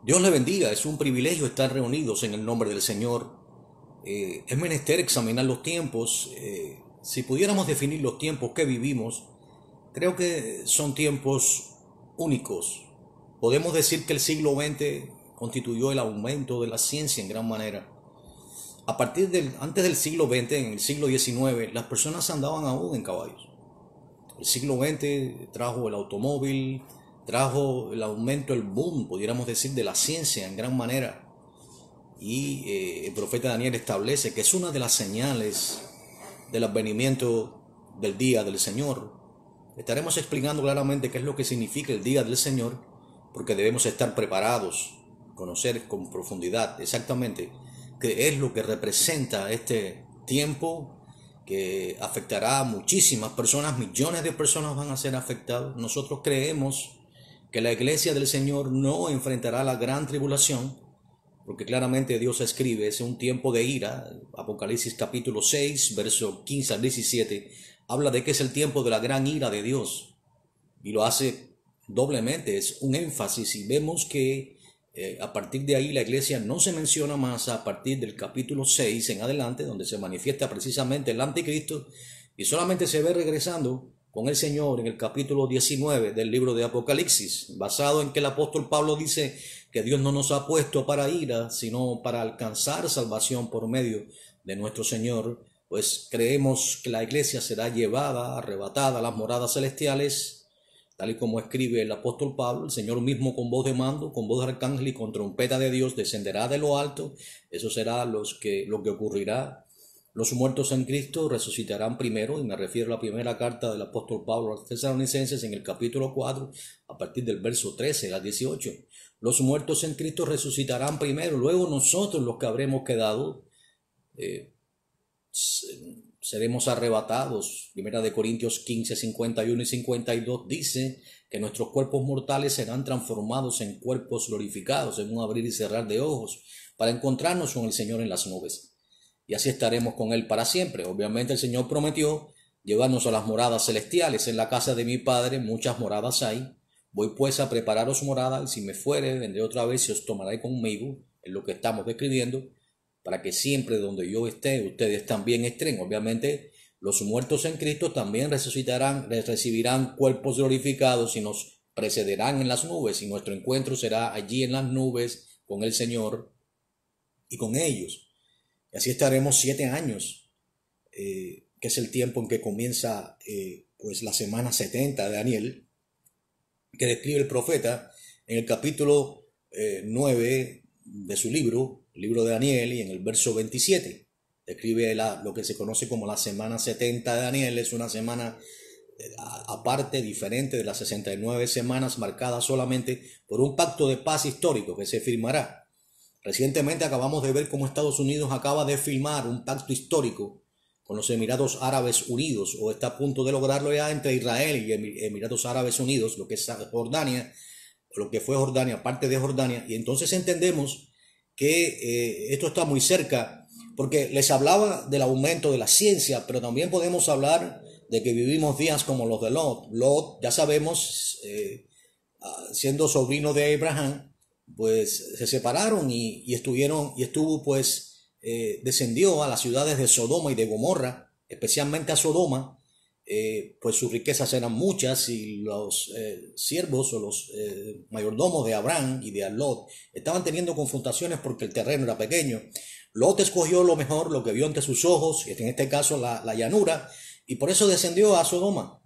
Dios le bendiga, es un privilegio estar reunidos en el nombre del Señor. Es menester examinar los tiempos. Si pudiéramos definir los tiempos que vivimos, creo que son tiempos únicos. Podemos decir que el siglo XX constituyó el aumento de la ciencia en gran manera. Antes del siglo XX, en el siglo XIX, las personas andaban aún en caballos. El siglo XX trajo el automóvil, trajo el aumento, el boom, pudiéramos decir, de la ciencia en gran manera. Y el profeta Daniel establece que es una de las señales del advenimiento del día del Señor. Estaremos explicando claramente qué es lo que significa el día del Señor, porque debemos estar preparados, conocer con profundidad exactamente qué es lo que representa este tiempo que afectará a muchísimas personas, millones de personas van a ser afectadas. Nosotros creemos que la iglesia del Señor no enfrentará la gran tribulación, porque claramente Dios escribe, es un tiempo de ira. Apocalipsis capítulo 6, verso 15 al 17, habla de que es el tiempo de la gran ira de Dios, y lo hace doblemente, es un énfasis, y vemos que a partir de ahí la iglesia no se menciona más a partir del capítulo 6 en adelante, donde se manifiesta precisamente el anticristo, y solamente se ve regresando con el Señor en el capítulo 19 del libro de Apocalipsis, basado en que el apóstol Pablo dice que Dios no nos ha puesto para ira, sino para alcanzar salvación por medio de nuestro Señor. Pues creemos que la iglesia será llevada, arrebatada a las moradas celestiales, tal y como escribe el apóstol Pablo. El Señor mismo con voz de mando, con voz de arcángel y con trompeta de Dios descenderá de lo alto. Eso será lo que ocurrirá. Los muertos en Cristo resucitarán primero, y me refiero a la primera carta del apóstol Pablo a los Tesalonicenses en el capítulo 4, a partir del verso 13 al 18. Los muertos en Cristo resucitarán primero, luego nosotros los que habremos quedado seremos arrebatados. Primera de Corintios 15, 51 y 52 dice que nuestros cuerpos mortales serán transformados en cuerpos glorificados en un abrir y cerrar de ojos, para encontrarnos con el Señor en las nubes. Y así estaremos con Él para siempre. Obviamente el Señor prometió llevarnos a las moradas celestiales. En la casa de mi Padre muchas moradas hay. Voy pues a prepararos morada, y si me fuere, vendré otra vez y os tomaré conmigo, en lo que estamos describiendo, para que siempre donde yo esté, ustedes también estén. Obviamente los muertos en Cristo también resucitarán, recibirán cuerpos glorificados y nos precederán en las nubes, y nuestro encuentro será allí en las nubes con el Señor y con ellos. Y así estaremos 7 años, que es el tiempo en que comienza pues la semana 70 de Daniel, que describe el profeta en el capítulo 9 de su libro, el libro de Daniel, y en el verso 27. Describe lo que se conoce como la semana 70 de Daniel. Es una semana aparte, diferente de las 69 semanas, marcadas solamente por un pacto de paz histórico que se firmará. Recientemente acabamos de ver cómo Estados Unidos acaba de firmar un pacto histórico con los Emiratos Árabes Unidos, o está a punto de lograrlo ya, entre Israel y Emiratos Árabes Unidos, lo que es Jordania, lo que fue Jordania, parte de Jordania. Y entonces entendemos que esto está muy cerca, porque les hablaba del aumento de la ciencia, pero también podemos hablar de que vivimos días como los de Lot. Lot, ya sabemos, siendo sobrino de Abraham, pues se separaron y estuvo pues descendió a las ciudades de Sodoma y de Gomorra, especialmente a Sodoma. Pues sus riquezas eran muchas, y los siervos o los mayordomos de Abraham y de Lot estaban teniendo confrontaciones porque el terreno era pequeño. Lot escogió lo mejor, lo que vio ante sus ojos, en este caso la llanura, y por eso descendió a Sodoma.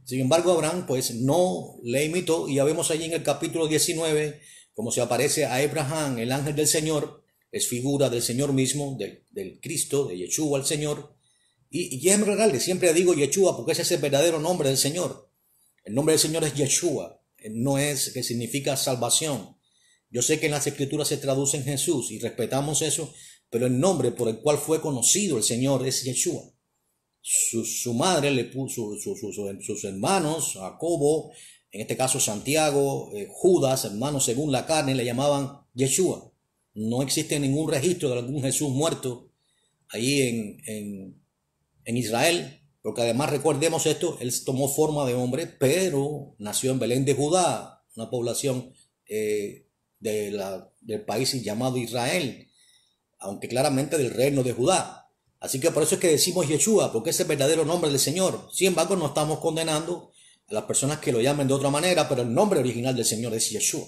Sin embargo, Abraham pues no le imitó, y ya vemos allí en el capítulo 19 como se aparece a Abraham el ángel del Señor. Es figura del Señor mismo, del Cristo, de Yeshua el Señor. Y es real, siempre digo Yeshua porque ese es el verdadero nombre del Señor. El nombre del Señor es Yeshua, no es que significa salvación. Yo sé que en las Escrituras se traduce en Jesús y respetamos eso, pero el nombre por el cual fue conocido el Señor es Yeshua. Su madre le puso, sus hermanos, Jacobo, en este caso Santiago, Judas, hermanos según la carne, le llamaban Yeshua. No existe ningún registro de algún Jesús muerto ahí en Israel, porque además recordemos esto, él tomó forma de hombre, pero nació en Belén de Judá, una población de del país llamado Israel, aunque claramente del reino de Judá. Así que por eso es que decimos Yeshua, porque es el verdadero nombre del Señor. Sin embargo, no estamos condenando a las personas que lo llamen de otra manera, pero el nombre original del Señor es Yeshua.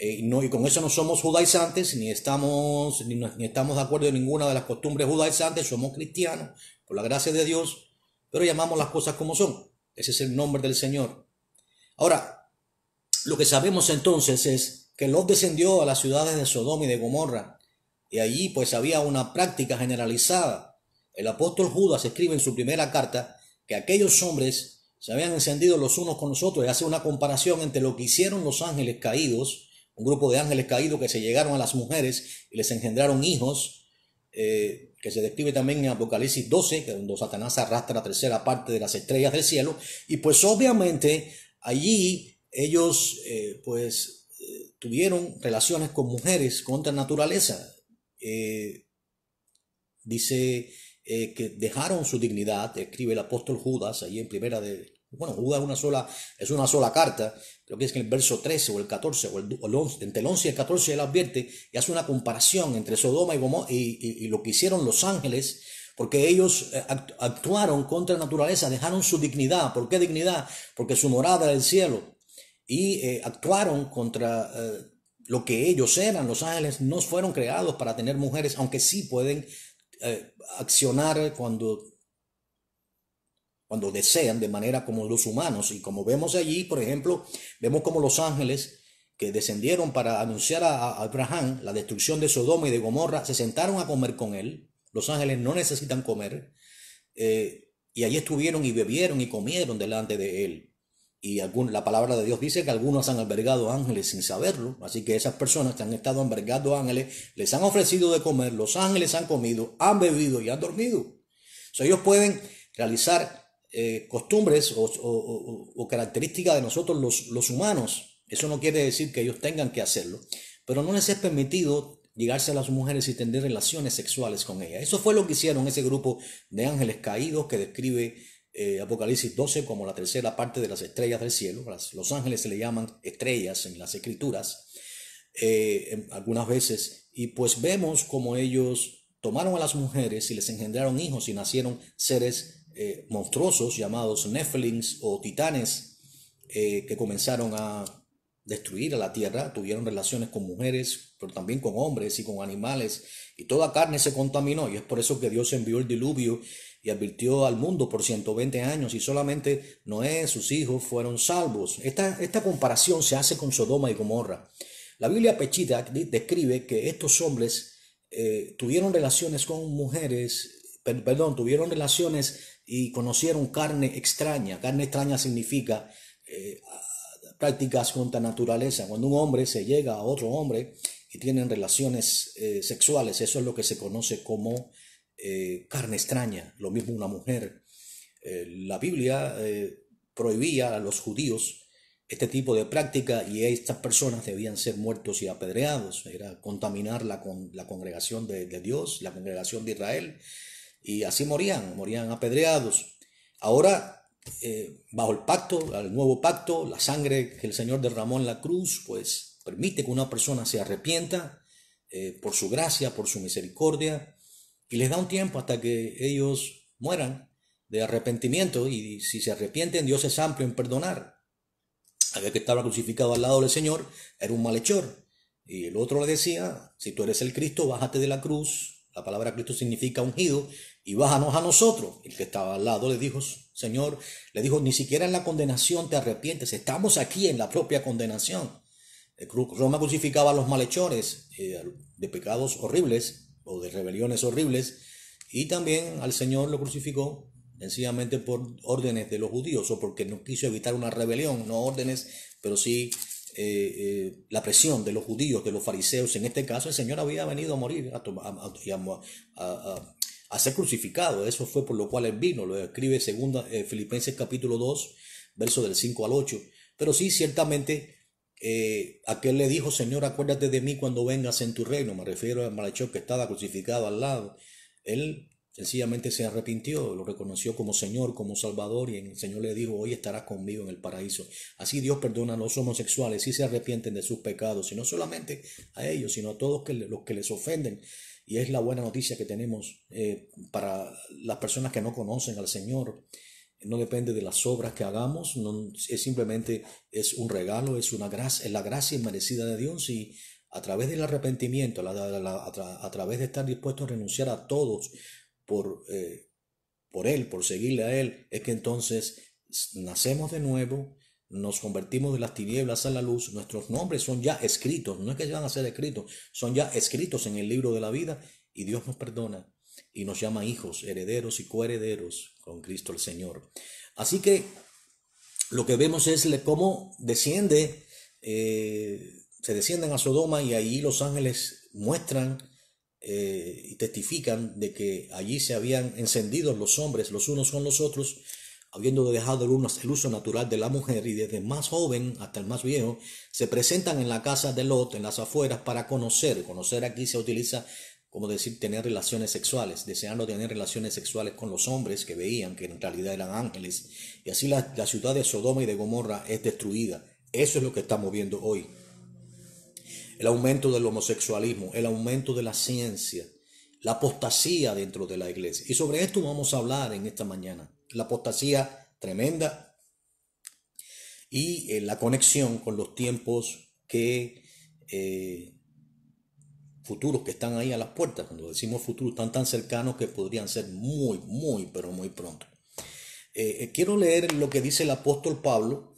Y con eso no somos judaizantes, ni estamos de acuerdo en ninguna de las costumbres judaizantes, somos cristianos, por la gracia de Dios, pero llamamos las cosas como son. Ese es el nombre del Señor. Ahora, lo que sabemos entonces es que Lot descendió a las ciudades de Sodoma y de Gomorra, y allí pues había una práctica generalizada. El apóstol Judas escribe en su primera carta que aquellos hombres se habían encendido los unos con los otros, y hace una comparación entre lo que hicieron los ángeles caídos, un grupo de ángeles caídos que se llegaron a las mujeres y les engendraron hijos, que se describe también en Apocalipsis 12, que cuando Satanás arrastra la tercera parte de las estrellas del cielo. Y pues obviamente allí ellos tuvieron relaciones con mujeres contra naturaleza. Dice que dejaron su dignidad, escribe el apóstol Judas allí en primera de... Bueno, Judas es una sola carta, creo que es en el verso 13 o el 14 o el 11, entre el 11 y el 14 él advierte y hace una comparación entre Sodoma y Gomorra y lo que hicieron los ángeles, porque ellos actuaron contra la naturaleza, dejaron su dignidad. ¿Por qué dignidad? Porque su morada era el cielo, y actuaron contra lo que ellos eran. Los ángeles no fueron creados para tener mujeres, aunque sí pueden accionar cuando desean, de manera como los humanos. Y como vemos allí, por ejemplo, vemos como los ángeles que descendieron para anunciar a Abraham la destrucción de Sodoma y de Gomorra, se sentaron a comer con él. Los ángeles no necesitan comer. Y allí estuvieron y bebieron y comieron delante de él. Y la palabra de Dios dice que algunos han albergado ángeles sin saberlo. Así que esas personas que han estado albergando ángeles, les han ofrecido de comer, los ángeles han comido, han bebido y han dormido. Ellos pueden realizar costumbres o características de nosotros los humanos. Eso no quiere decir que ellos tengan que hacerlo, pero no les es permitido llegarse a las mujeres y tener relaciones sexuales con ellas. Eso fue lo que hicieron ese grupo de ángeles caídos que describe Apocalipsis 12 como la tercera parte de las estrellas del cielo. Los ángeles se le llaman estrellas en las escrituras algunas veces, y pues vemos como ellos tomaron a las mujeres y les engendraron hijos y nacieron seres monstruosos llamados Nephilims o titanes, que comenzaron a destruir a la tierra. Tuvieron relaciones con mujeres, pero también con hombres y con animales, y toda carne se contaminó. Y es por eso que Dios envió el diluvio y advirtió al mundo por 120 años, y solamente Noé y sus hijos fueron salvos. Esta comparación se hace con Sodoma y Gomorra. La Biblia Peshitta describe que estos hombres tuvieron relaciones con mujeres, tuvieron relaciones y conocieron carne extraña. Carne extraña significa prácticas contra naturaleza. Cuando un hombre se llega a otro hombre y tienen relaciones sexuales, eso es lo que se conoce como carne extraña. Lo mismo una mujer. La Biblia prohibía a los judíos este tipo de práctica, y estas personas debían ser muertos y apedreados. Era contaminar la congregación de Dios, la congregación de Israel. Y así morían apedreados. Ahora, bajo el pacto, el nuevo pacto, la sangre que el Señor derramó en la cruz, pues permite que una persona se arrepienta por su gracia, por su misericordia, y les da un tiempo hasta que ellos mueran de arrepentimiento. Y si se arrepienten, Dios es amplio en perdonar. Aquel que estaba crucificado al lado del Señor era un malhechor, y el otro le decía: si tú eres el Cristo, bájate de la cruz. La palabra Cristo significa ungido, y bájanos a nosotros. El que estaba al lado le dijo: Señor, ni siquiera en la condenación te arrepientes. Estamos aquí en la propia condenación. Roma crucificaba a los malhechores de pecados horribles o de rebeliones horribles, y también al Señor lo crucificó sencillamente por órdenes de los judíos, o porque no quiso evitar una rebelión. No órdenes, pero sí la presión de los judíos, de los fariseos. En este caso, el Señor había venido a morir, a ser crucificado. Eso fue por lo cual él vino. Lo escribe Filipenses capítulo 2, verso del 5 al 8. Pero sí, ciertamente, aquel le dijo: Señor, acuérdate de mí cuando vengas en tu reino. Me refiero al malhechor que estaba crucificado al lado. Él Sencillamente se arrepintió, lo reconoció como Señor, como Salvador, y el Señor le dijo: hoy estarás conmigo en el paraíso. Así Dios perdona a los homosexuales si se arrepienten de sus pecados, y no solamente a ellos, sino a todos los que les ofenden. Y es la buena noticia que tenemos para las personas que no conocen al Señor. No depende de las obras que hagamos, no, es simplemente es un regalo, es la gracia inmerecida de Dios, y a través del arrepentimiento, a través de estar dispuestos a renunciar a todos por, por Él, por seguirle a Él, es que entonces nacemos de nuevo, nos convertimos de las tinieblas a la luz, nuestros nombres son ya escritos, no es que van a ser escritos, son ya escritos en el libro de la vida, y Dios nos perdona y nos llama hijos, herederos y coherederos con Cristo el Señor. Así que lo que vemos es cómo se descienden a Sodoma, y ahí los ángeles muestran y testifican de que allí se habían encendido los hombres los unos con los otros, habiendo dejado el uso natural de la mujer, y desde el más joven hasta el más viejo se presentan en la casa de Lot, en las afueras, para conocer. Conocer aquí se utiliza como decir tener relaciones sexuales, deseando tener relaciones sexuales con los hombres que veían que en realidad eran ángeles, y así la ciudad de Sodoma y de Gomorra es destruida. Eso es lo que estamos viendo hoy. El aumento del homosexualismo, el aumento de la ciencia, la apostasía dentro de la iglesia. Y sobre esto vamos a hablar en esta mañana. La apostasía tremenda y la conexión con los tiempos futuros que están ahí a las puertas. Cuando decimos futuros, están tan cercanos que podrían ser muy, pero muy pronto. Quiero leer lo que dice el apóstol Pablo.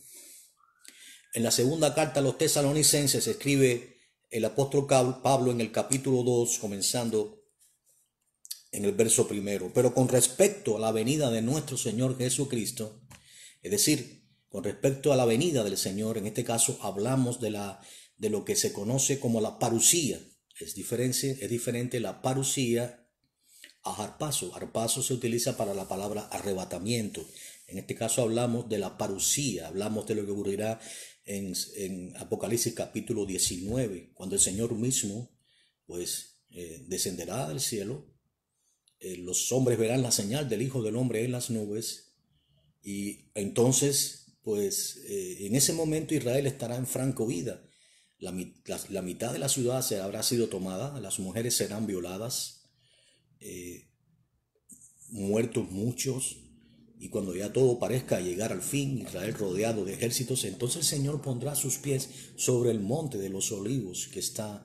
En la segunda carta a los tesalonicenses escribe el apóstol Pablo en el capítulo 2, comenzando en el verso 1. Pero con respecto a la venida de nuestro Señor Jesucristo, es decir, con respecto a la venida del Señor, en este caso hablamos de lo que se conoce como la parusía. Es diferente la parusía a harpazo. Harpazo se utiliza para la palabra arrebatamiento. En este caso hablamos de la parusía, hablamos de lo que ocurrirá en Apocalipsis capítulo 19, cuando el Señor mismo descenderá del cielo. Los hombres verán la señal del Hijo del Hombre en las nubes, y entonces en ese momento Israel estará en franca huida. La mitad de la ciudad habrá sido tomada, las mujeres serán violadas, muertos muchos, y cuando ya todo parezca llegar al fin, Israel rodeado de ejércitos, entonces el Señor pondrá sus pies sobre el monte de los olivos que está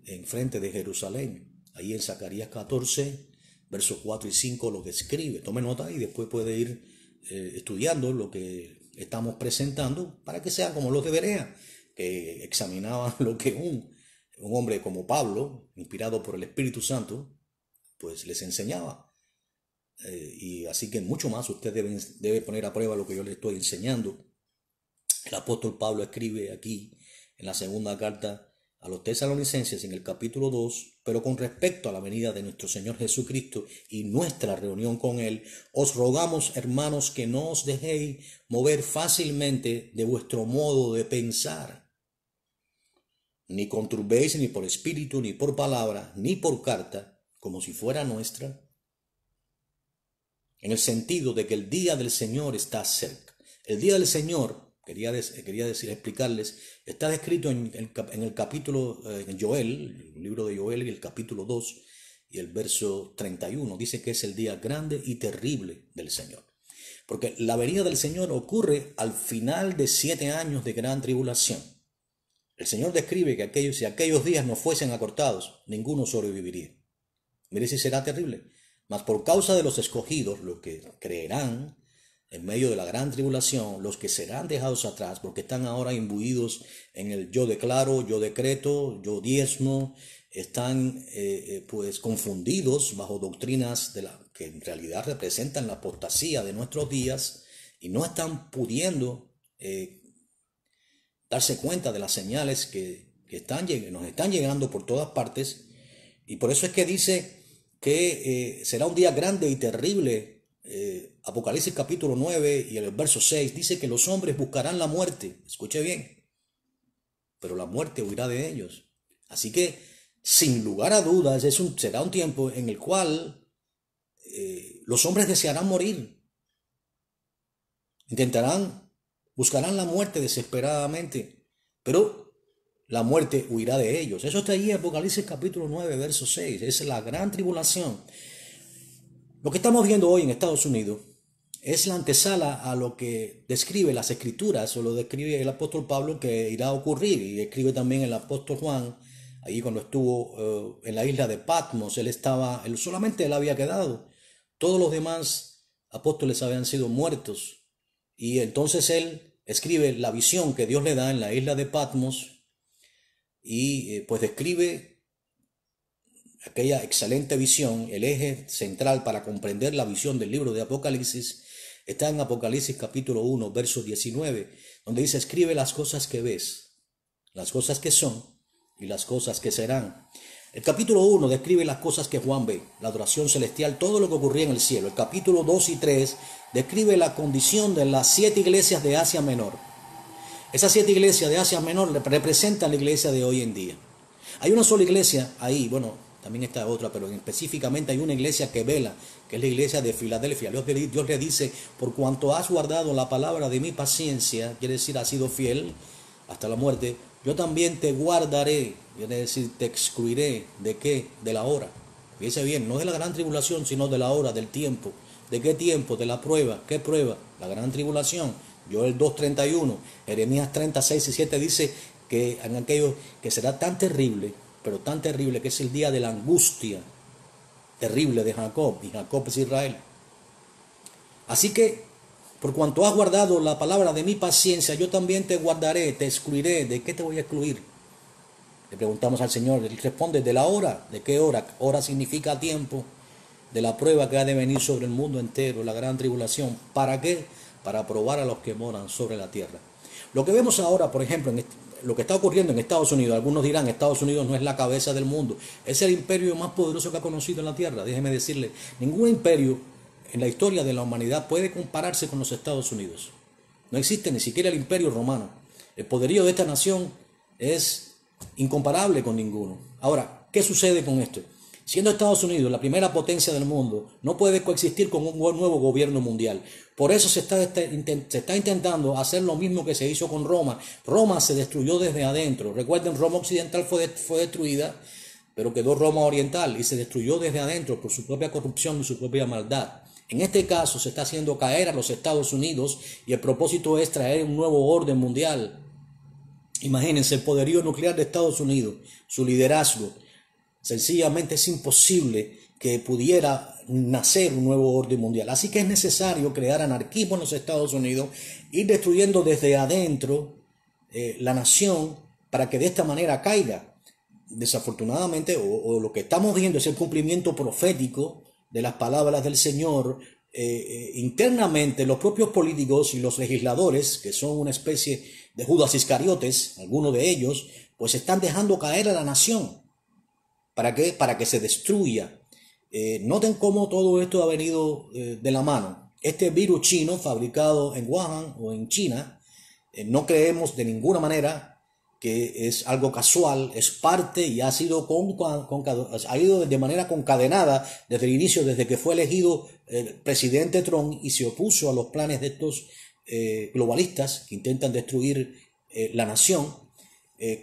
enfrente de Jerusalén. Ahí en Zacarías 14, versos 4 y 5 lo describe. Tome nota y después puede ir estudiando lo que estamos presentando, para que sea como los de Berea, que examinaban lo que un hombre como Pablo, inspirado por el Espíritu Santo, les enseñaba. Y así que mucho más usted debe poner a prueba lo que yo le estoy enseñando. El apóstol Pablo escribe aquí en la segunda carta a los tesalonicenses en el capítulo 2, pero con respecto a la venida de nuestro Señor Jesucristo y nuestra reunión con Él, os rogamos, hermanos, que no os dejéis mover fácilmente de vuestro modo de pensar, ni conturbéis ni por espíritu, ni por palabra, ni por carta, como si fuera nuestra, en el sentido de que el día del Señor está cerca. El día del Señor, explicarles, está descrito en el capítulo, en Joel, el libro de Joel, y el capítulo 2 y el verso 31. Dice que es el día grande y terrible del Señor. Porque la venida del Señor ocurre al final de 7 años de gran tribulación. El Señor describe que si aquellos días no fuesen acortados, ninguno sobreviviría. Mire si será terrible. Mas por causa de los escogidos, los que creerán en medio de la gran tribulación, los que serán dejados atrás, porque están ahora imbuidos en el yo declaro, yo decreto, yo diezmo, están confundidos bajo doctrinas que en realidad representan la apostasía de nuestros días, y no están pudiendo darse cuenta de las señales que nos están llegando por todas partes. Y por eso es que dice que será un día grande y terrible. Apocalipsis capítulo 9 y el verso 6 dice que los hombres buscarán la muerte. Escuche bien. Pero la muerte huirá de ellos. Así que, sin lugar a dudas, será un tiempo en el cual los hombres desearán morir, buscarán la muerte desesperadamente, pero la muerte huirá de ellos. Eso está ahí en Apocalipsis capítulo 9, verso 6. Es la gran tribulación. Lo que estamos viendo hoy en Estados Unidos es la antesala a lo que describe las Escrituras, o lo describe el apóstol Pablo que irá a ocurrir, y escribe también el apóstol Juan. Ahí cuando estuvo en la isla de Patmos, solamente él había quedado. Todos los demás apóstoles habían sido muertos. Y entonces él escribe la visión que Dios le da en la isla de Patmos y pues describe aquella excelente visión. El eje central para comprender la visión del libro de Apocalipsis está en Apocalipsis capítulo 1, verso 19, donde dice: escribe las cosas que ves, las cosas que son y las cosas que serán. El capítulo 1 describe las cosas que Juan ve, la adoración celestial, todo lo que ocurría en el cielo. El capítulo 2 y 3 describe la condición de las 7 iglesias de Asia Menor. Esas 7 iglesias de Asia Menor representan la iglesia de hoy en día. Hay una sola iglesia ahí, bueno, también está otra, pero específicamente hay una iglesia que vela, que es la iglesia de Filadelfia. Dios le dice: por cuanto has guardado la palabra de mi paciencia, quiere decir, has sido fiel hasta la muerte, yo también te guardaré, quiere decir, te excluiré. ¿De qué? De la hora. Fíjese bien, no de la gran tribulación, sino de la hora, del tiempo. ¿De qué tiempo? De la prueba. ¿Qué prueba? La gran tribulación. Joel 2:31, Jeremías 36 y 7 dice que en aquello que será tan terrible, pero tan terrible, que es el día de la angustia terrible de Jacob, y Jacob es Israel. Así que, por cuanto has guardado la palabra de mi paciencia, yo también te guardaré, te excluiré. ¿De qué te voy a excluir? Le preguntamos al Señor. Él responde: de la hora. ¿De qué hora? Hora significa tiempo. De la prueba que ha de venir sobre el mundo entero, la gran tribulación. ¿Para qué? Para probar a los que moran sobre la tierra. Lo que vemos ahora, por ejemplo, lo que está ocurriendo en Estados Unidos, algunos dirán: Estados Unidos no es la cabeza del mundo, es el imperio más poderoso que ha conocido en la tierra. Déjeme decirle, ningún imperio en la historia de la humanidad puede compararse con los Estados Unidos. No existe ni siquiera el imperio romano. El poderío de esta nación es incomparable con ninguno. Ahora, ¿qué sucede con esto? Siendo Estados Unidos la primera potencia del mundo, no puede coexistir con un nuevo gobierno mundial. Por eso se está intentando hacer lo mismo que se hizo con Roma. Roma se destruyó desde adentro. Recuerden, Roma occidental fue destruida, pero quedó Roma oriental y se destruyó desde adentro por su propia corrupción y su propia maldad. En este caso se está haciendo caer a los Estados Unidos y el propósito es traer un nuevo orden mundial. Imagínense el poderío nuclear de Estados Unidos, su liderazgo. Sencillamente es imposible que pudiera nacer un nuevo orden mundial. Así que es necesario crear anarquismo en los Estados Unidos, ir destruyendo desde adentro la nación para que de esta manera caiga. Desafortunadamente, o lo que estamos viendo es el cumplimiento profético de las palabras del Señor. Internamente los propios políticos y los legisladores, que son una especie de Judas Iscariotes, algunos de ellos, pues están dejando caer a la nación. ¿Para qué? Para que se destruya. Noten cómo todo esto ha venido de la mano. Este virus chino fabricado en Wuhan o en China, no creemos de ninguna manera que es algo casual, es parte y ha ido de manera concadenada desde el inicio, desde que fue elegido el presidente Trump y se opuso a los planes de estos globalistas que intentan destruir la nación.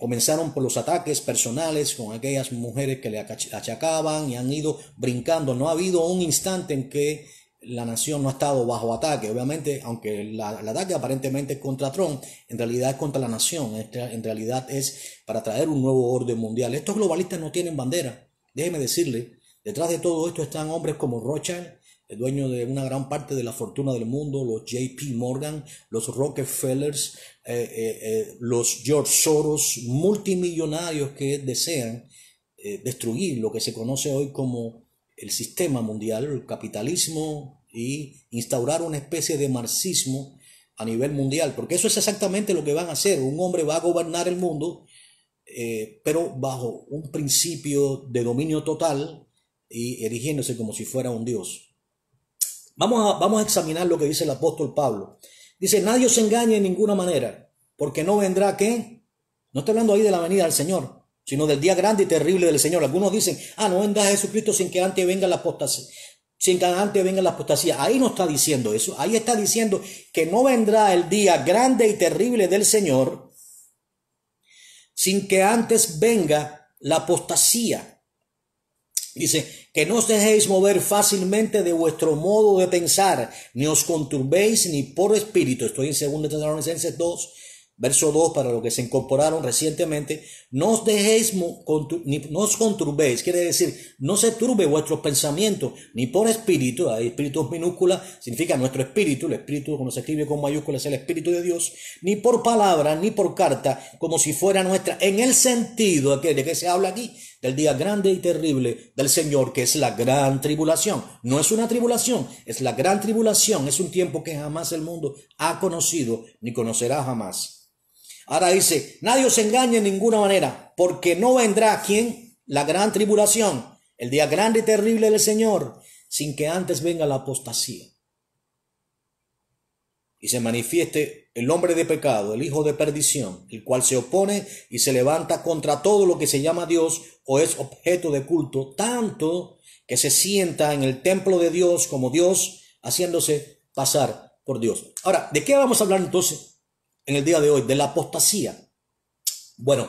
Comenzaron por los ataques personales con aquellas mujeres que le achacaban y han ido brincando. No ha habido un instante en que la nación no ha estado bajo ataque. Obviamente, aunque el ataque aparentemente es contra Trump, en realidad es contra la nación. En realidad es para traer un nuevo orden mundial. Estos globalistas no tienen bandera. Déjeme decirle, detrás de todo esto están hombres como Rothschild, el dueño de una gran parte de la fortuna del mundo, los JP Morgan, los Rockefellers, los George Soros, multimillonarios que desean destruir lo que se conoce hoy como el sistema mundial, el capitalismo, y instaurar una especie de marxismo a nivel mundial, porque eso es exactamente lo que van a hacer. Un hombre va a gobernar el mundo, pero bajo un principio de dominio total y erigiéndose como si fuera un dios. Vamos a examinar lo que dice el apóstol Pablo. Dice: nadie os engañe en ninguna manera, porque no vendrá ¿qué? No está hablando ahí de la venida del Señor, sino del día grande y terrible del Señor. Algunos dicen: no vendrá Jesucristo sin que antes venga la apostasía. sin que antes venga la apostasía. Ahí no está diciendo eso. Ahí está diciendo que no vendrá el día grande y terrible del Señor sin que antes venga la apostasía. Dice, que no os dejéis mover fácilmente de vuestro modo de pensar, ni os conturbéis ni por espíritu. Estoy en 2 Tesalonicenses 2, verso 2, para los que se incorporaron recientemente. No os dejéis, no os conturbéis, quiere decir, no se turbe vuestros pensamientos, ni por espíritu. Hay espíritus minúsculas, significa nuestro espíritu. El espíritu, cuando se escribe con mayúsculas, es el espíritu de Dios. Ni por palabra, ni por carta, como si fuera nuestra, en el sentido de que se habla aquí, del día grande y terrible del Señor, que es la gran tribulación. No es una tribulación, es la gran tribulación. Es un tiempo que jamás el mundo ha conocido, ni conocerá jamás. Ahora dice, nadie os engañe en ninguna manera, porque no vendrá, ¿quién? La gran tribulación, el día grande y terrible del Señor, sin que antes venga la apostasía. Y se manifieste el hombre de pecado, el hijo de perdición, el cual se opone y se levanta contra todo lo que se llama Dios o es objeto de culto, tanto que se sienta en el templo de Dios como Dios, haciéndose pasar por Dios. Ahora, ¿de qué vamos a hablar entonces en el día de hoy? De la apostasía. Bueno,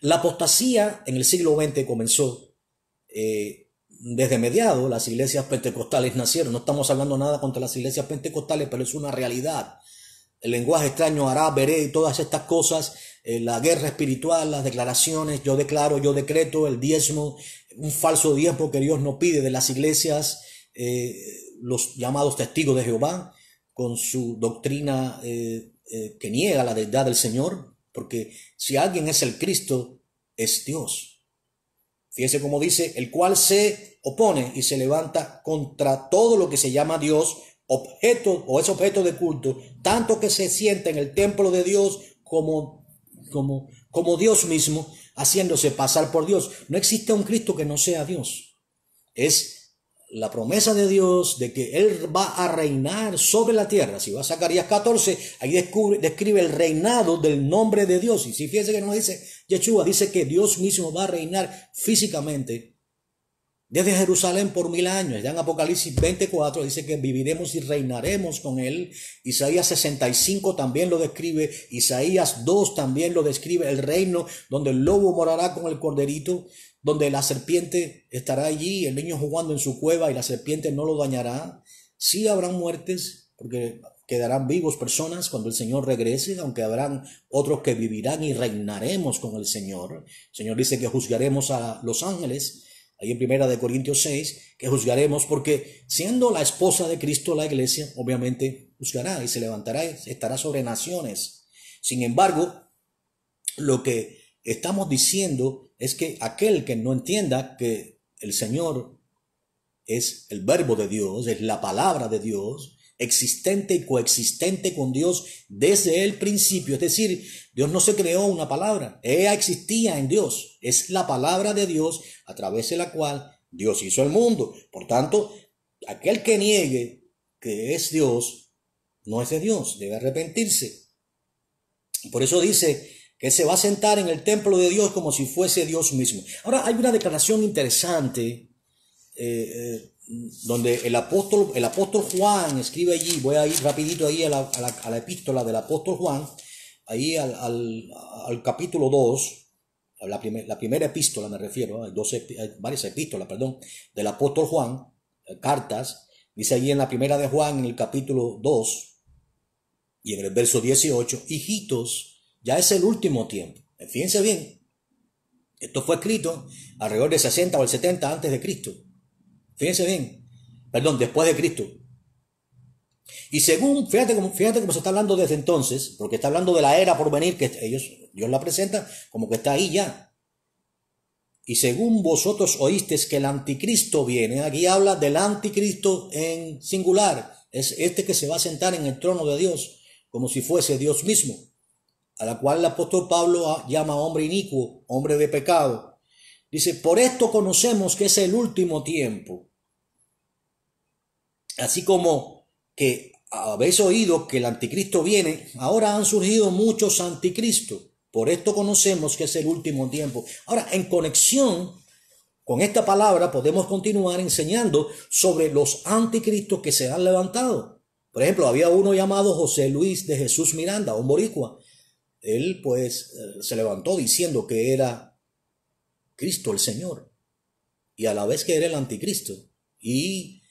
la apostasía en el siglo XX comenzó desde mediados. Las iglesias pentecostales nacieron. No estamos hablando nada contra las iglesias pentecostales, pero es una realidad. El lenguaje extraño, hará, veré, y todas estas cosas, la guerra espiritual, las declaraciones, yo declaro, yo decreto, el diezmo, un falso diezmo que Dios no pide de las iglesias, los llamados testigos de Jehová, con su doctrina que niega la deidad del Señor, porque si alguien es el Cristo, es Dios. Fíjese cómo dice, el cual se opone y se levanta contra todo lo que se llama Dios, objeto o es objeto de culto, tanto que se sienta en el templo de Dios como Dios mismo, haciéndose pasar por Dios. No existe un Cristo que no sea Dios. Es la promesa de Dios de que Él va a reinar sobre la tierra. Si va a Zacarías 14, ahí describe el reinado del nombre de Dios. Y si fíjense que no dice Yeshua, dice que Dios mismo va a reinar físicamente desde Jerusalén por 1000 años. Ya en Apocalipsis 24 dice que viviremos y reinaremos con Él. Isaías 65 también lo describe. Isaías 2 también lo describe. El reino donde el lobo morará con el corderito, donde la serpiente estará allí, el niño jugando en su cueva y la serpiente no lo dañará. Sí habrán muertes, porque quedarán vivos personas cuando el Señor regrese, aunque habrán otros que vivirán y reinaremos con el Señor. El Señor dice que juzgaremos a los ángeles, ahí en 1 Corintios 6, que juzgaremos porque siendo la esposa de Cristo la iglesia, obviamente juzgará y se levantará y estará sobre naciones. Sin embargo, lo que estamos diciendo es que aquel que no entienda que el Señor es el verbo de Dios, es la palabra de Dios, existente y coexistente con Dios desde el principio. Es decir, Dios no se creó una palabra, ella existía en Dios. Es la palabra de Dios a través de la cual Dios hizo el mundo. Por tanto, aquel que niegue que es Dios, no es de Dios, debe arrepentirse. Por eso dice que se va a sentar en el templo de Dios como si fuese Dios mismo. Ahora hay una declaración interesante donde el apóstol Juan escribe allí. Voy a ir rapidito ahí a la epístola del apóstol Juan, ahí al capítulo 2, la primera epístola me refiero, hay varias epístolas, del apóstol Juan, cartas. Dice allí en la primera de Juan, en el capítulo 2 y en el verso 18, hijitos, ya es el último tiempo. Fíjense bien, esto fue escrito alrededor de 60 o el 70 antes de Cristo. Fíjense bien, después de Cristo. Y según, fíjate cómo se está hablando desde entonces, porque está hablando de la era por venir, que Dios la presenta como que está ahí ya. Y según vosotros oísteis que el anticristo viene, aquí habla del anticristo en singular, es este que se va a sentar en el trono de Dios, como si fuese Dios mismo, a la cual el apóstol Pablo llama hombre inicuo, hombre de pecado. Dice, por esto conocemos que es el último tiempo. Así como que habéis oído que el anticristo viene, ahora han surgido muchos anticristos. Por esto conocemos que es el último tiempo. Ahora, en conexión Con esta palabra podemos continuar enseñando sobre los anticristos que se han levantado. Por ejemplo, había uno llamado José Luis de Jesús Miranda, un boricua. Él pues se levantó diciendo que era Cristo el Señor y a la vez que era el anticristo. Y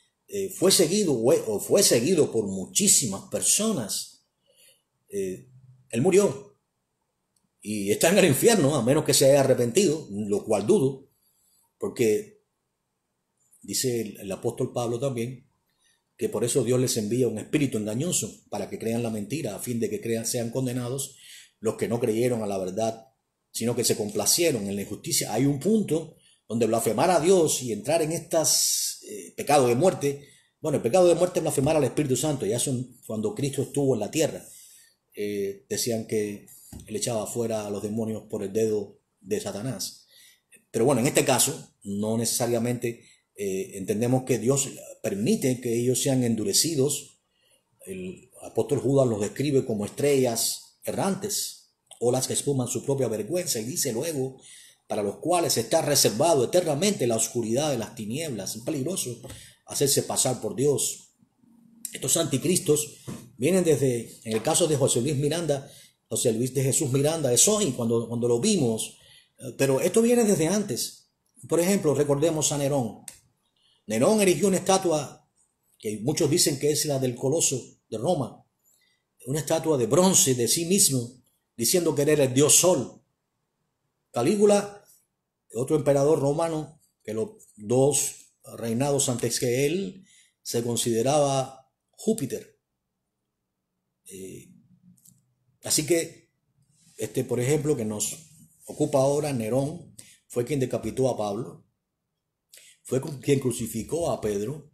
fue seguido por muchísimas personas. Él murió y está en el infierno a menos que se haya arrepentido, lo cual dudo, porque dice el apóstol Pablo también que por eso Dios les envía un espíritu engañoso para que crean la mentira, a fin de que sean condenados los que no creyeron a la verdad, sino que se complacieron en la injusticia. Hay un punto donde blasfemar a Dios y entrar en estos pecados de muerte. Bueno, el pecado de muerte es blasfemar al Espíritu Santo, ya son cuando Cristo estuvo en la tierra. Decían que él echaba fuera a los demonios por el dedo de Satanás. Pero bueno, en este caso, no necesariamente entendemos que Dios permite que ellos sean endurecidos. El apóstol Judas los describe como estrellas errantes, olas que espuman su propia vergüenza, y dice luego, para los cuales está reservado eternamente la oscuridad de las tinieblas. Es peligroso hacerse pasar por Dios. Estos anticristos vienen desde, en el caso de José Luis de Jesús Miranda, es hoy cuando lo vimos, pero esto viene desde antes. Por ejemplo, recordemos a Nerón. Nerón erigió una estatua que muchos dicen que es la del Coloso de Roma, una estatua de bronce de sí mismo, diciendo que era el dios Sol. Calígula, otro emperador romano, que los dos reinados antes que él, se consideraba Júpiter. Así que, por ejemplo, que nos ocupa ahora, Nerón, fue quien decapitó a Pablo, fue quien crucificó a Pedro,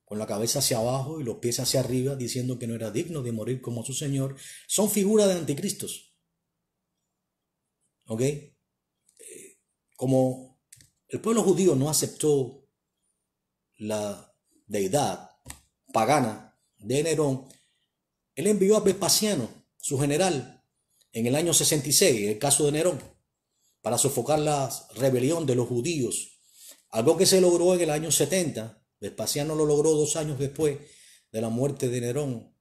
con la cabeza hacia abajo y los pies hacia arriba, diciendo que no era digno de morir como su Señor. Son figuras de anticristos. ¿Ok? Como el pueblo judío no aceptó la deidad pagana de Nerón, él envió a Vespasiano, su general, en el año 66, el caso de Nerón, para sofocar la rebelión de los judíos. Algo que se logró en el año 70. Vespasiano lo logró 2 años después de la muerte de Nerón.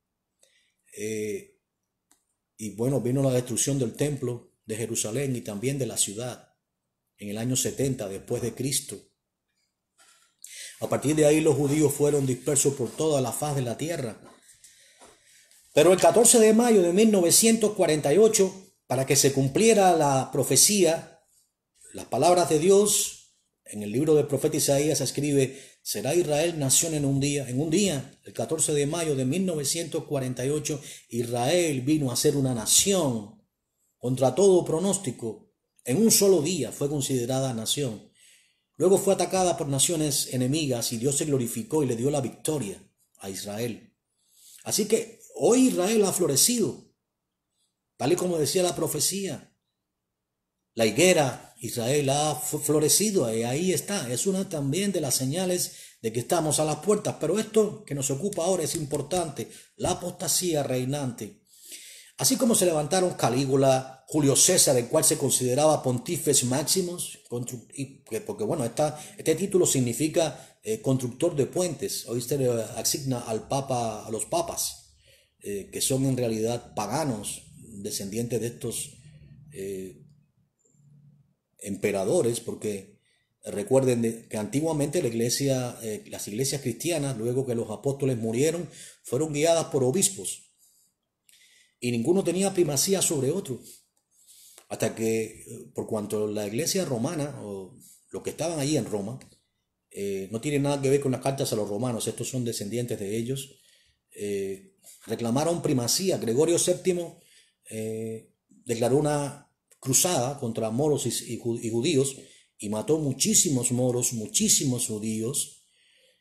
Y bueno, vino la destrucción del templo de Jerusalén y también de la ciudad en el año 70 después de Cristo. A partir de ahí los judíos fueron dispersos por toda la faz de la tierra. Pero el 14 de mayo de 1948, para que se cumpliera la profecía, las palabras de Dios, en el libro del profeta Isaías escribe: será Israel nación en un día. En un día, el 14 de mayo de 1948, Israel vino a ser una nación. Contra todo pronóstico, en un solo día fue considerada nación. Luego fue atacada por naciones enemigas y Dios se glorificó y le dio la victoria a Israel. Así que hoy Israel ha florecido, tal y como decía la profecía. La higuera, Israel ha florecido, y ahí está. Es una también de las señales de que estamos a las puertas. Pero esto que nos ocupa ahora es importante: la apostasía reinante. Así como se levantaron Calígula, Julio César, el cual se consideraba Pontífex Maximus, porque bueno, este título significa constructor de puentes. Hoy se le asigna al Papa, a los papas, que son en realidad paganos, descendientes de estos emperadores, porque recuerden que antiguamente las iglesias cristianas, luego que los apóstoles murieron, fueron guiadas por obispos y ninguno tenía primacía sobre otro, hasta que, por cuanto la iglesia romana o los que estaban allí en Roma no tienen nada que ver con las cartas a los romanos, estos son descendientes de ellos, reclamaron primacía. Gregorio VII declaró una cruzada contra moros y judíos y mató muchísimos moros, muchísimos judíos,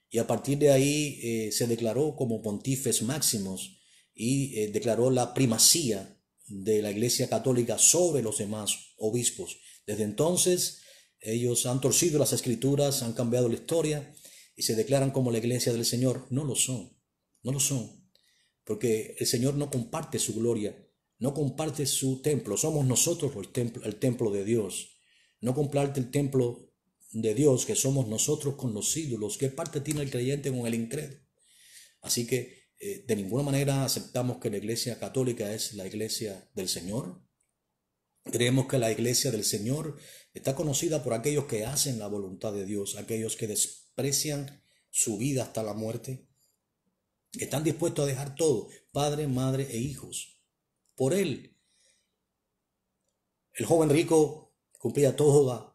y a partir de ahí se declaró como Pontífex Maximus y declaró la primacía de la Iglesia Católica sobre los demás obispos. Desde entonces ellos han torcido las escrituras, han cambiado la historia y se declaran como la Iglesia del Señor. No lo son, porque el Señor no comparte su gloria, no comparte su templo. Somos nosotros el templo de Dios. No comparte el templo de Dios que somos nosotros con los ídolos. ¿Qué parte tiene el creyente con el incrédulo? Así que de ninguna manera aceptamos que la Iglesia Católica es la Iglesia del Señor. Creemos que la Iglesia del Señor está conocida por aquellos que hacen la voluntad de Dios, aquellos que desprecian su vida hasta la muerte, que están dispuestos a dejar todo, padre, madre e hijos, por Él. El joven rico cumplía todas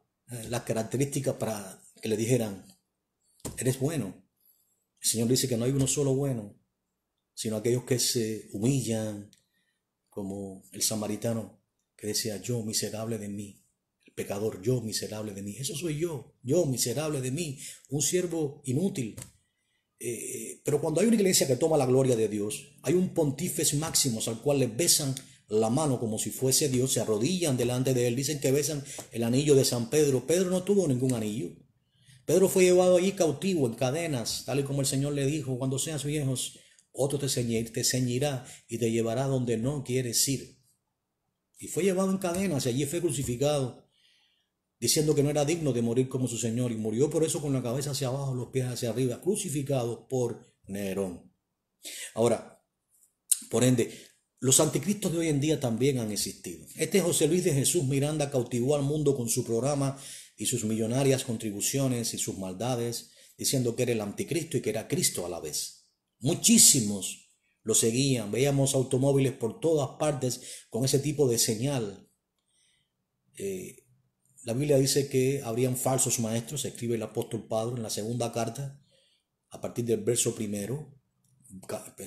las características para que le dijeran, eres bueno. El Señor dice que no hay uno solo bueno, sino aquellos que se humillan, como el samaritano que decía, yo miserable de mí, el pecador, yo miserable de mí. Eso soy yo miserable de mí, un siervo inútil. Pero cuando hay una iglesia que toma la gloria de Dios, hay un pontífice máximo al cual le besan la mano como si fuese Dios, se arrodillan delante de él, dicen que besan el anillo de San Pedro. Pedro no tuvo ningún anillo. Pedro fue llevado allí cautivo en cadenas, tal y como el Señor le dijo, cuando seas viejos, otro te ceñirá y te llevará donde no quieres ir. Y fue llevado en cadenas y allí fue crucificado, diciendo que no era digno de morir como su Señor, y murió por eso con la cabeza hacia abajo, los pies hacia arriba, crucificado por Nerón. Ahora, por ende, los anticristos de hoy en día también han existido. Este José Luis de Jesús Miranda cautivó al mundo con su programa y sus millonarias contribuciones y sus maldades, diciendo que era el anticristo y que era Cristo a la vez. Muchísimos lo seguían, veíamos automóviles por todas partes con ese tipo de señal. La Biblia dice que habrían falsos maestros, escribe el apóstol Pablo en la segunda carta, a partir del verso primero,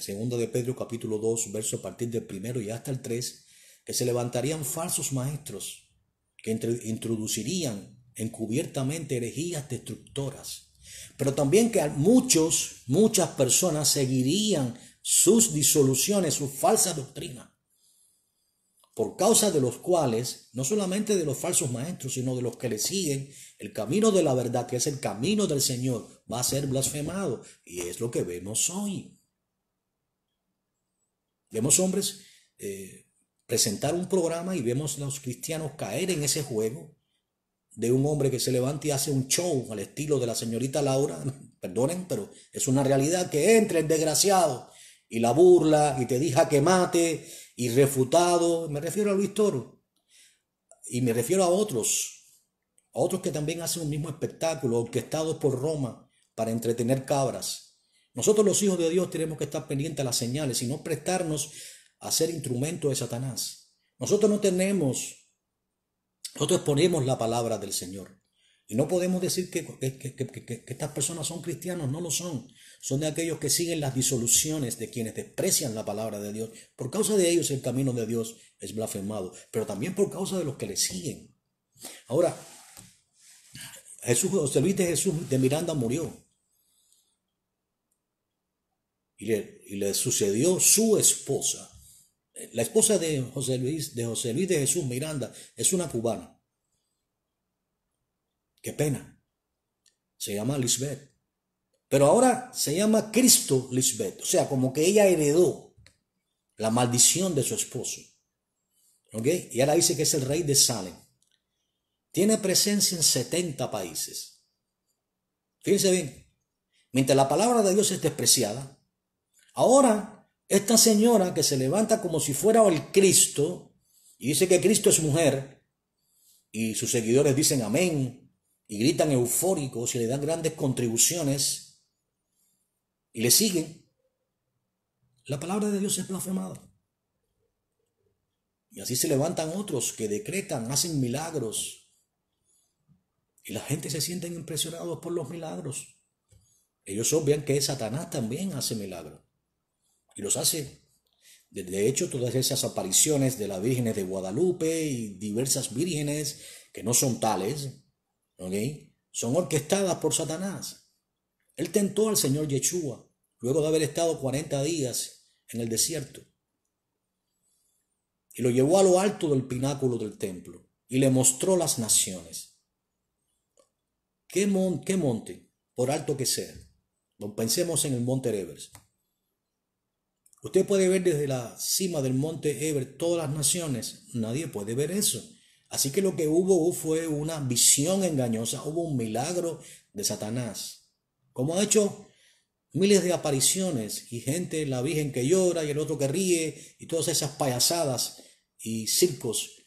segunda de Pedro capítulo 2, verso a partir del primero y hasta el 3, que se levantarían falsos maestros que introducirían encubiertamente herejías destructoras, pero también que muchas personas seguirían sus disoluciones, su falsa doctrina, por causa de los cuales, no solamente de los falsos maestros, sino de los que le siguen, el camino de la verdad, que es el camino del Señor, va a ser blasfemado. Y es lo que vemos hoy. Vemos hombres presentar un programa y vemos a los cristianos caer en ese juego de un hombre que se levanta y hace un show al estilo de la señorita Laura. Perdonen, pero es una realidad, que entra el desgraciado y la burla y te deja que mate, irrefutado. Me refiero a Luis Toro y me refiero a otros que también hacen un mismo espectáculo, orquestados por Roma para entretener cabras. Nosotros los hijos de Dios tenemos que estar pendientes a las señales y no prestarnos a ser instrumento de Satanás. Nosotros exponemos la palabra del Señor. Y no podemos decir que estas personas son cristianos, no lo son. Son de aquellos que siguen las disoluciones de quienes desprecian la palabra de Dios. Por causa de ellos el camino de Dios es blasfemado, pero también por causa de los que le siguen. Ahora, José Luis de Jesús de Miranda murió. Y le sucedió su esposa. La esposa de José Luis de Jesús Miranda es una cubana. Qué pena. Se llama Lisbeth. Pero ahora se llama Cristo Lisbeth. O sea, como que ella heredó la maldición de su esposo. ¿Ok? Y ahora dice que es el rey de Salem. Tiene presencia en 70 países. Fíjense bien. Mientras la palabra de Dios es despreciada, ahora esta señora que se levanta como si fuera el Cristo y dice que Cristo es mujer, y sus seguidores dicen amén, y gritan eufóricos y le dan grandes contribuciones y le siguen, la palabra de Dios es blasfemada. Y así se levantan otros que decretan, hacen milagros, y la gente se siente impresionados por los milagros. Ellos obvian que Satanás también hace milagros, y los hace. De hecho, todas esas apariciones de las vírgenes de Guadalupe y diversas vírgenes que no son tales, ¿okay?, son orquestadas por Satanás. Él tentó al Señor Yeshua luego de haber estado 40 días en el desierto y lo llevó a lo alto del pináculo del templo y le mostró las naciones. ¿Qué monte? Por alto que sea. Pensemos en el monte Everest. Usted puede ver desde la cima del monte Everest todas las naciones. Nadie puede ver eso. Así que lo que hubo fue una visión engañosa, hubo un milagro de Satanás. Como ha hecho miles de apariciones y gente, la virgen que llora y el otro que ríe y todas esas payasadas y circos.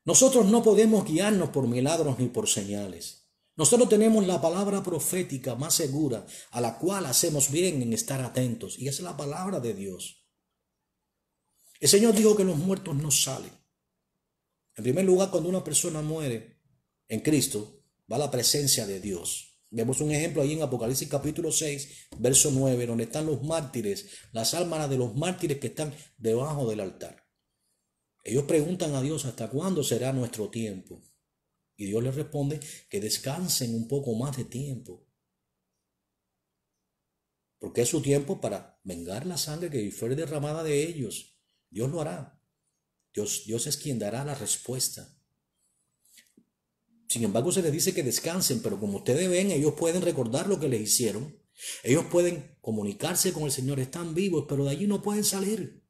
Nosotros no podemos guiarnos por milagros ni por señales. Nosotros tenemos la palabra profética más segura, a la cual hacemos bien en estar atentos, y es la palabra de Dios. El Señor dijo que los muertos no salen. En primer lugar, cuando una persona muere en Cristo, va a la presencia de Dios. Vemos un ejemplo ahí en Apocalipsis capítulo 6, verso 9, donde están los mártires, las almas de los mártires que están debajo del altar. Ellos preguntan a Dios, ¿hasta cuándo será nuestro tiempo? Y Dios les responde que descansen un poco más de tiempo. Porque es su tiempo para vengar la sangre que fue derramada de ellos. Dios lo hará. Dios es quien dará la respuesta. Sin embargo, se les dice que descansen, pero como ustedes ven, ellos pueden recordar lo que les hicieron. Ellos pueden comunicarse con el Señor, están vivos, pero de allí no pueden salir.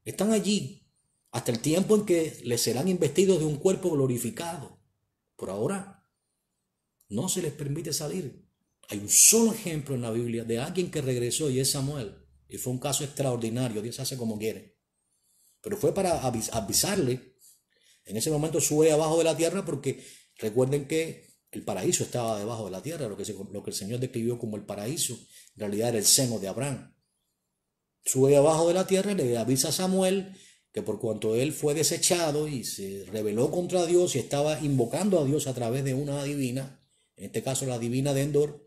Están allí hasta el tiempo en que les serán investidos de un cuerpo glorificado. Por ahora, no se les permite salir. Hay un solo ejemplo en la Biblia de alguien que regresó y es Samuel. Y fue un caso extraordinario, Dios hace como quiere. Pero fue para avisarle. En ese momento sube abajo de la tierra porque recuerden que el paraíso estaba debajo de la tierra, lo que el Señor describió como el paraíso, en realidad era el seno de Abraham. Sube abajo de la tierra y le avisa a Samuel que por cuanto él fue desechado y se rebeló contra Dios y estaba invocando a Dios a través de una adivina, en este caso la adivina de Endor,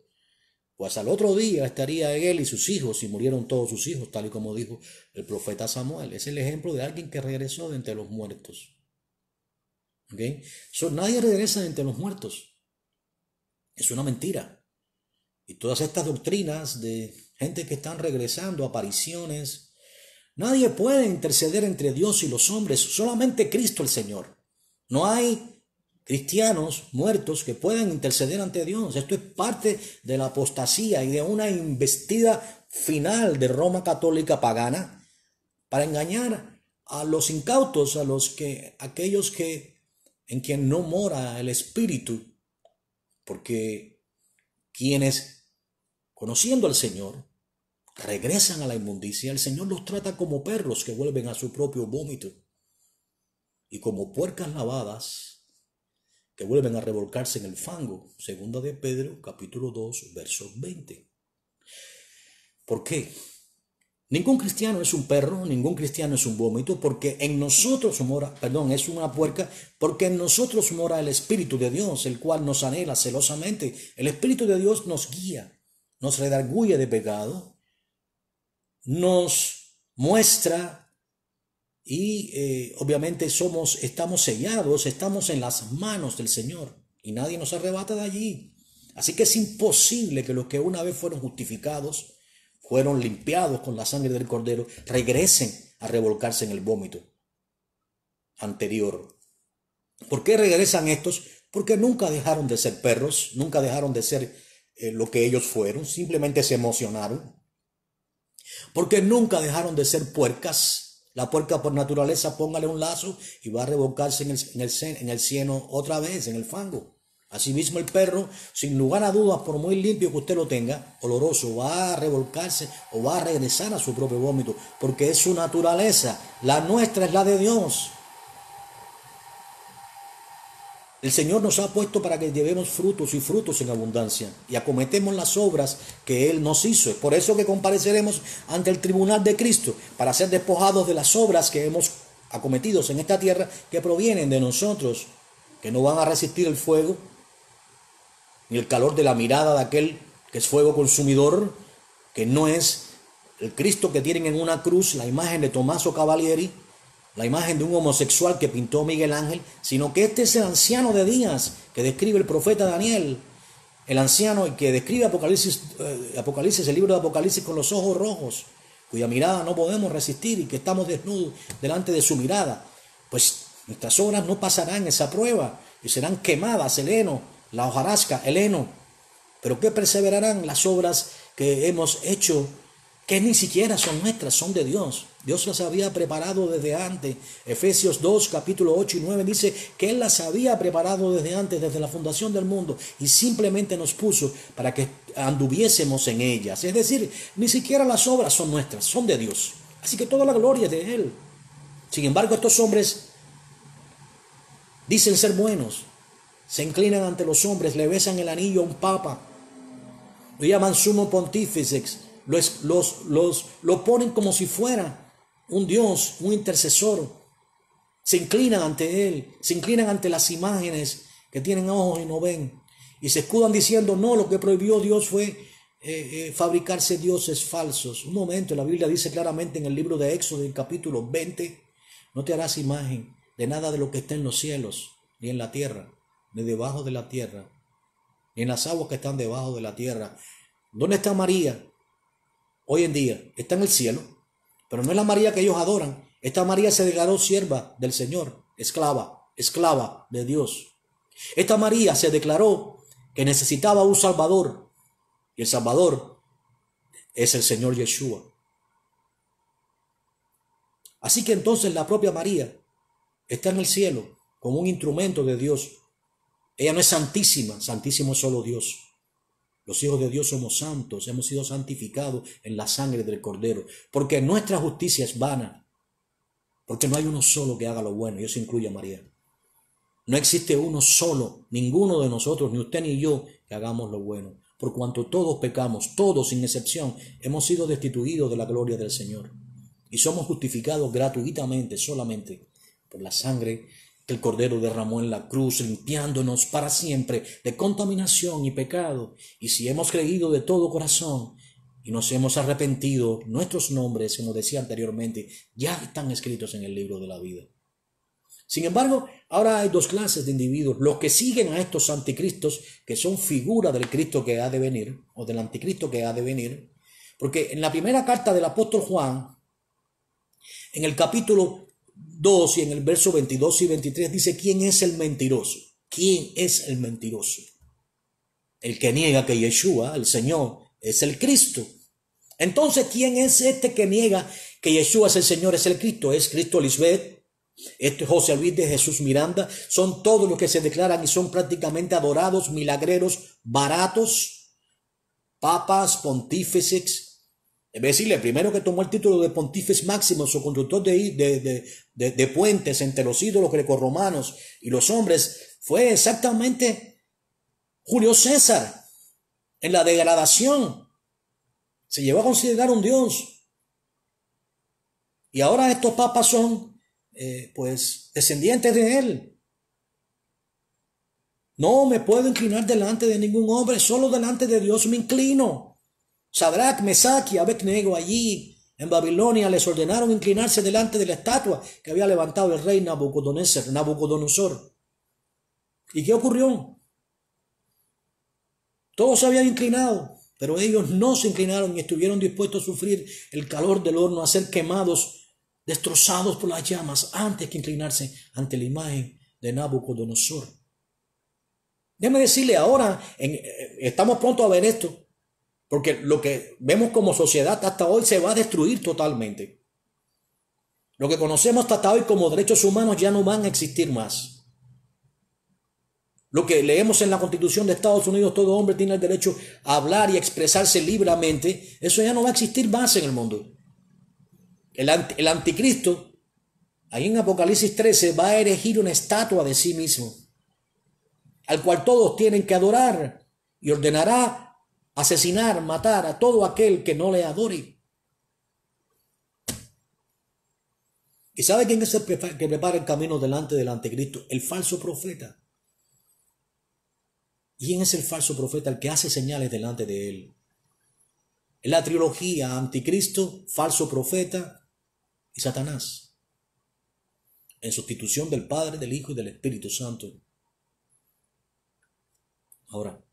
pues al otro día estaría él y sus hijos, y murieron todos sus hijos, tal y como dijo el profeta Samuel. Es el ejemplo de alguien que regresó de entre los muertos. ¿Okay? Nadie regresa de entre los muertos. Es una mentira. Y todas estas doctrinas de gente que están regresando, apariciones, nadie puede interceder entre Dios y los hombres, solamente Cristo el Señor. No hay cristianos muertos que puedan interceder ante Dios. Esto es parte de la apostasía y de una investida final de Roma católica pagana para engañar a los incautos, aquellos que en quien no mora el Espíritu, porque quienes, conociendo al Señor, regresan a la inmundicia, el Señor los trata como perros que vuelven a su propio vómito y como puercas lavadas que vuelven a revolcarse en el fango. Segunda de Pedro, capítulo 2, verso 20. ¿Por qué? Ningún cristiano es un perro, ningún cristiano es un vómito, porque en nosotros es una puerca, porque en nosotros mora el Espíritu de Dios, el cual nos anhela celosamente. El Espíritu de Dios nos guía, nos redarguye de pecado, nos muestra y obviamente estamos sellados, estamos en las manos del Señor y nadie nos arrebata de allí. Así que es imposible que los que una vez fueron justificados, fueron limpiados con la sangre del Cordero, regresen a revolcarse en el vómito anterior. ¿Por qué regresan estos? Porque nunca dejaron de ser perros, nunca dejaron de ser lo que ellos fueron, simplemente se emocionaron. Porque nunca dejaron de ser puercas. La puerca por naturaleza, póngale un lazo y va a revolcarse en el cieno otra vez, en el fango. Asimismo el perro, sin lugar a dudas, por muy limpio que usted lo tenga, oloroso, va a revolcarse o va a regresar a su propio vómito, porque es su naturaleza. La nuestra es la de Dios. El Señor nos ha puesto para que llevemos frutos y frutos en abundancia y acometemos las obras que Él nos hizo. Es por eso que compareceremos ante el tribunal de Cristo, para ser despojados de las obras que hemos acometido en esta tierra, que provienen de nosotros, que no van a resistir el fuego ni el calor de la mirada de aquel que es fuego consumidor, que no es el Cristo que tienen en una cruz, la imagen de Tommaso Cavalieri, la imagen de un homosexual que pintó Miguel Ángel, sino que este es el anciano de días que describe el profeta Daniel, el anciano que describe Apocalipsis, el libro de Apocalipsis con los ojos rojos, cuya mirada no podemos resistir y que estamos desnudos delante de su mirada. Pues nuestras obras no pasarán esa prueba y serán quemadas, el heno, la hojarasca, el heno. Pero ¿qué perseverarán las obras que hemos hecho que ni siquiera son nuestras, son de Dios. Dios las había preparado desde antes. Efesios 2, capítulo 8 y 9 dice que Él las había preparado desde antes, desde la fundación del mundo, y simplemente nos puso para que anduviésemos en ellas. Es decir, ni siquiera las obras son nuestras, son de Dios. Así que toda la gloria es de Él. Sin embargo, estos hombres dicen ser buenos, se inclinan ante los hombres, le besan el anillo a un papa, lo llaman sumo pontífice, lo ponen como si fuera un Dios, un intercesor. Se inclinan ante Él, se inclinan ante las imágenes que tienen ojos y no ven. Y se escudan diciendo, no, lo que prohibió Dios fue fabricarse dioses falsos. Un momento, la Biblia dice claramente en el libro de Éxodo, en el capítulo 20, no te harás imagen de nada de lo que está en los cielos, ni en la tierra, ni debajo de la tierra, ni en las aguas que están debajo de la tierra. ¿Dónde está María? Hoy en día está en el cielo, pero no es la María que ellos adoran. Esta María se declaró sierva del Señor, esclava de Dios. Esta María se declaró que necesitaba un Salvador, y el Salvador es el Señor Yeshua. Así que entonces la propia María está en el cielo como un instrumento de Dios. Ella no es santísima, santísimo es solo Dios. Los hijos de Dios somos santos, hemos sido santificados en la sangre del Cordero, porque nuestra justicia es vana, porque no hay uno solo que haga lo bueno, y eso incluye a María. No existe uno solo, ninguno de nosotros, ni usted ni yo, que hagamos lo bueno, por cuanto todos pecamos, todos sin excepción, hemos sido destituidos de la gloria del Señor, y somos justificados gratuitamente, solamente por la sangre que el Cordero derramó en la cruz, limpiándonos para siempre de contaminación y pecado. Y si hemos creído de todo corazón y nos hemos arrepentido, nuestros nombres, como decía anteriormente, ya están escritos en el libro de la vida. Sin embargo, ahora hay dos clases de individuos: los que siguen a estos anticristos, que son figura del Cristo que ha de venir, o del anticristo que ha de venir, porque en la primera carta del apóstol Juan, en el capítulo 2 y en el verso 22 y 23 dice, ¿quién es el mentiroso? ¿Quién es el mentiroso? El que niega que Yeshua, el Señor, es el Cristo. Entonces, ¿quién es este que niega que Yeshua es el Señor, es el Cristo? Es Cristo Lisbeth, este José Luis de Jesús Miranda. Son todos los que se declaran y son prácticamente adorados, milagreros, baratos, papas, pontífices. Debe decirle, el primero que tomó el título de Pontífice Máximo, su constructor de puentes entre los ídolos grecorromanos y los hombres, fue exactamente Julio César. En la degradación se llevó a considerar un dios. Y ahora estos papas son, descendientes de él. No me puedo inclinar delante de ningún hombre, solo delante de Dios me inclino. Sadrach, Mesach y Abednego allí en Babilonia les ordenaron inclinarse delante de la estatua que había levantado el rey Nabucodonosor. ¿Y qué ocurrió? Todos se habían inclinado, pero ellos no se inclinaron y estuvieron dispuestos a sufrir el calor del horno, a ser quemados, destrozados por las llamas, antes que inclinarse ante la imagen de Nabucodonosor. Déjeme decirle, ahora estamos prontos a ver esto. Porque lo que vemos como sociedad hasta hoy se va a destruir totalmente. Lo que conocemos hasta hoy como derechos humanos ya no van a existir más. Lo que leemos en la Constitución de Estados Unidos, todo hombre tiene el derecho a hablar y expresarse libremente, eso ya no va a existir más en el mundo. El anticristo, ahí en Apocalipsis 13, va a erigir una estatua de sí mismo, al cual todos tienen que adorar, y ordenará asesinar, matar a todo aquel que no le adore. ¿Y sabe quién es el que prepara el camino delante del anticristo? El falso profeta. ¿Quién es el falso profeta? El que hace señales delante de él. En la trilogía anticristo, falso profeta y Satanás, en sustitución del Padre, del Hijo y del Espíritu Santo. Ahora,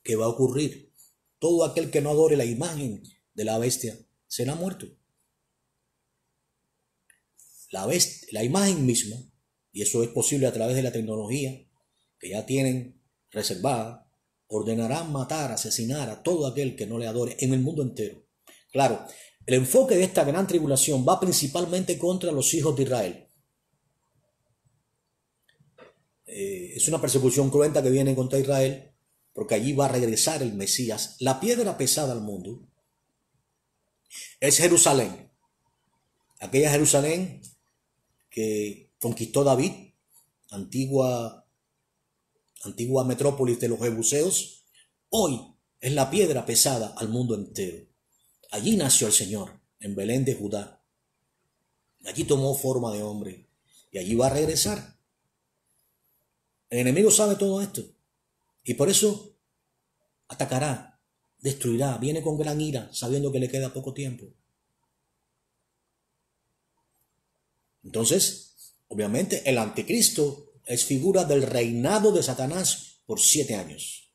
¿qué va a ocurrir? Todo aquel que no adore la imagen de la bestia será muerto. La imagen misma, y eso es posible a través de la tecnología que ya tienen reservada, ordenará matar, asesinar a todo aquel que no le adore en el mundo entero. Claro, el enfoque de esta gran tribulación va principalmente contra los hijos de Israel. Es una persecución cruenta que viene contra Israel, porque allí va a regresar el Mesías. La piedra pesada al mundo es Jerusalén. Aquella Jerusalén que conquistó David, antigua metrópolis de los jebuseos, hoy es la piedra pesada al mundo entero. Allí nació el Señor, en Belén de Judá. Allí tomó forma de hombre y allí va a regresar. El enemigo sabe todo esto y por eso atacará, destruirá, viene con gran ira, sabiendo que le queda poco tiempo. Entonces, obviamente, el anticristo es figura del reinado de Satanás por 7 años.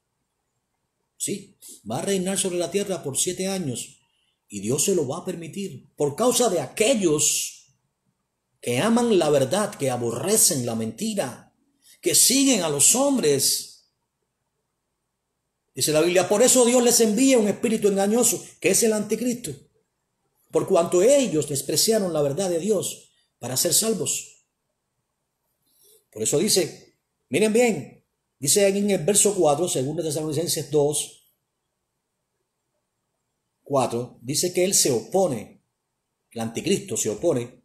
Sí, va a reinar sobre la tierra por 7 años y Dios se lo va a permitir por causa de aquellos que aman la verdad, que aborrecen la mentira, que siguen a los hombres. Dice la Biblia, por eso Dios les envía un espíritu engañoso, que es el anticristo, por cuanto ellos despreciaron la verdad de Dios para ser salvos. Por eso dice, miren bien, dice en el verso 4, 2 Tesalonicenses 2, 4, dice que él se opone, el anticristo se opone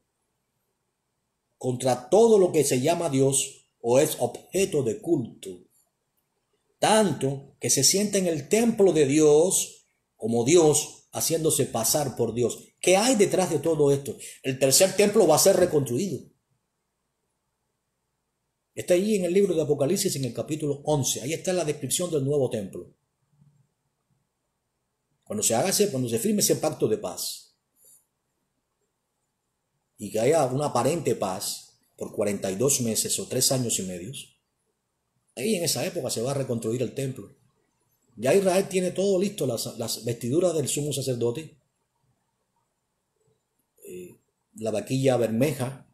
contra todo lo que se llama Dios o es objeto de culto, tanto que se sienta en el templo de Dios como Dios, haciéndose pasar por Dios. ¿Qué hay detrás de todo esto? El tercer templo va a ser reconstruido. Está allí en el libro de Apocalipsis en el capítulo 11. Ahí está la descripción del nuevo templo. Cuando se firme ese pacto de paz y que haya una aparente paz por 42 meses o 3 años y medio, ahí en esa época se va a reconstruir el templo. Ya Israel tiene todo listo, las vestiduras del sumo sacerdote, la vaquilla bermeja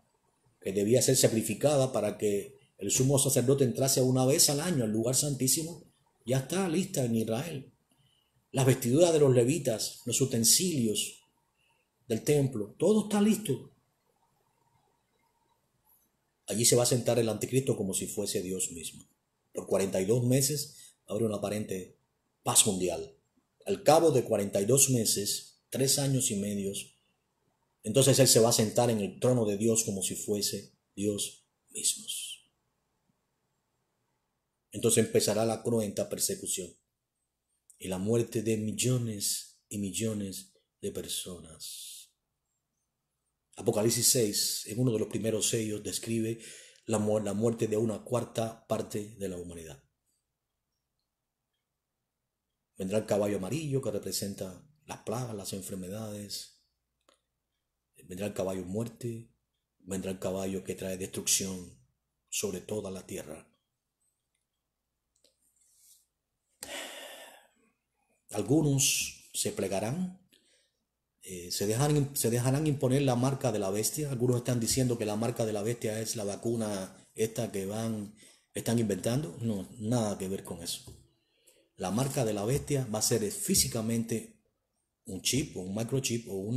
que debía ser sacrificada para que el sumo sacerdote entrase una vez al año al lugar santísimo, ya está lista en Israel. Las vestiduras de los levitas, los utensilios del templo, todo está listo. Allí se va a sentar el anticristo como si fuese Dios mismo. Por 42 meses habrá una aparente paz mundial. Al cabo de 42 meses, 3 años y medio, entonces él se va a sentar en el trono de Dios como si fuese Dios mismo. Entonces empezará la cruenta persecución y la muerte de millones y millones de personas. Apocalipsis 6, en uno de los primeros sellos, describe la muerte de una cuarta parte de la humanidad. Vendrá el caballo amarillo que representa las plagas, las enfermedades. Vendrá el caballo muerte. Vendrá el caballo que trae destrucción sobre toda la tierra. Algunos se plegarán, se dejarán imponer la marca de la bestia. Algunos están diciendo que la marca de la bestia es la vacuna esta que están inventando. No, nada que ver con eso. La marca de la bestia va a ser físicamente un chip o un microchip o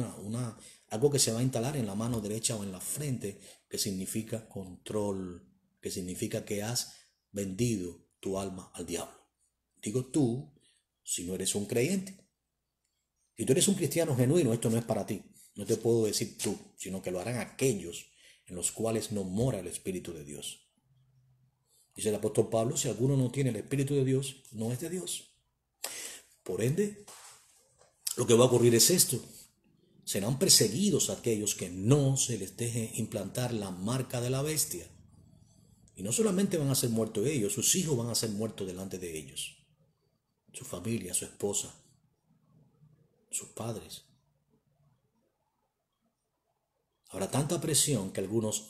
algo que se va a instalar en la mano derecha o en la frente, que significa control, que significa que has vendido tu alma al diablo. Digo tú, si no eres un creyente. Si tú eres un cristiano genuino, esto no es para ti. No te puedo decir tú, sino que lo harán aquellos en los cuales no mora el Espíritu de Dios. Dice el apóstol Pablo, si alguno no tiene el Espíritu de Dios, no es de Dios. Por ende, lo que va a ocurrir es esto. Serán perseguidos aquellos que no se les deje implantar la marca de la bestia. Y no solamente van a ser muertos ellos, sus hijos van a ser muertos delante de ellos. Su familia, su esposa, sus padres. Habrá tanta presión que algunos,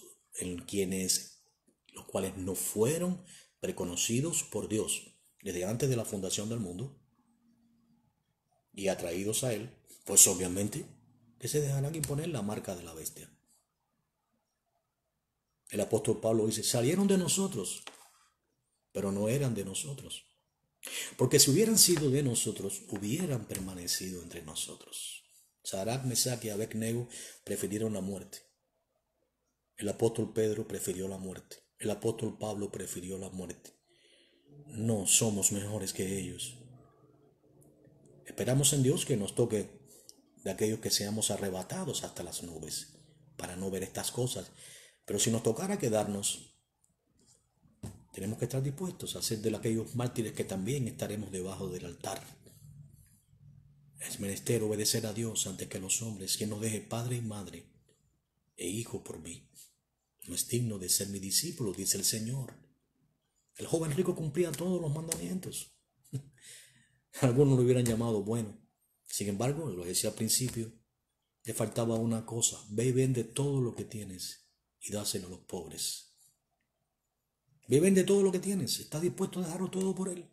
los cuales no fueron reconocidos por Dios desde antes de la fundación del mundo y atraídos a Él, pues obviamente que se dejarán imponer la marca de la bestia. El apóstol Pablo dice, salieron de nosotros, pero no eran de nosotros. Porque si hubieran sido de nosotros, hubieran permanecido entre nosotros. Sadrach, Mesach y Abednego prefirieron la muerte. El apóstol Pedro prefirió la muerte. El apóstol Pablo prefirió la muerte. No somos mejores que ellos. Esperamos en Dios que nos toque de aquellos que seamos arrebatados hasta las nubes para no ver estas cosas. Pero si nos tocara quedarnos, tenemos que estar dispuestos a ser de aquellos mártires que también estaremos debajo del altar. Es menester obedecer a Dios antes que a los hombres, quien nos deje padre y madre e hijo por mí. No es digno de ser mi discípulo, dice el Señor. El joven rico cumplía todos los mandamientos. Algunos lo hubieran llamado bueno. Sin embargo, lo decía al principio, le faltaba una cosa: ve y vende todo lo que tienes y dáselo a los pobres. Ve y vende todo lo que tienes. ¿Estás dispuesto a dejarlo todo por Él?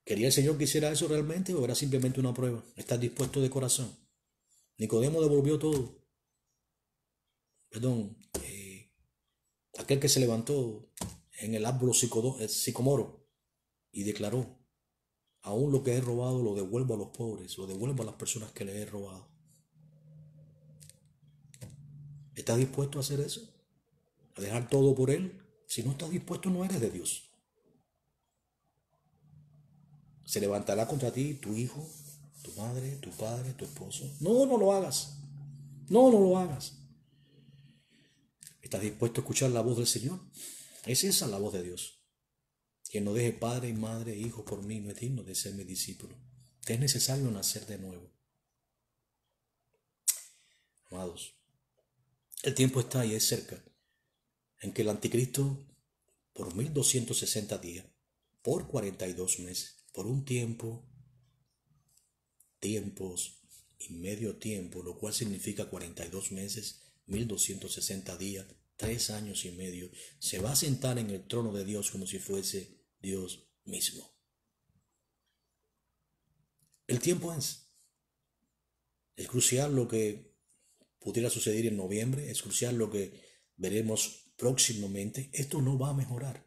¿Quería el Señor que hiciera eso realmente o era simplemente una prueba? ¿Estás dispuesto de corazón? Nicodemo devolvió todo. Aquel que se levantó en el árbol sicomoro y declaró: aún lo que he robado lo devuelvo a los pobres, lo devuelvo a las personas que le he robado. ¿Estás dispuesto a hacer eso? ¿A dejar todo por Él? Si no estás dispuesto, no eres de Dios. Se levantará contra ti tu hijo, tu madre, tu padre, tu esposo. No, no lo hagas. No, no lo hagas. ¿Estás dispuesto a escuchar la voz del Señor? Es esa la voz de Dios. Quien no deje padre y madre e hijo por mí no es digno de ser mi discípulo. Es necesario nacer de nuevo. Amados, el tiempo está y es cerca en que el anticristo, por 1260 días, por 42 meses, por un tiempo, tiempos y medio tiempo, lo cual significa 42 meses, 1260 días, 3 años y medio, se va a sentar en el trono de Dios como si fuese Dios mismo. El tiempo es crucial lo que pudiera suceder en noviembre, es crucial lo que veremos próximamente. Esto no va a mejorar,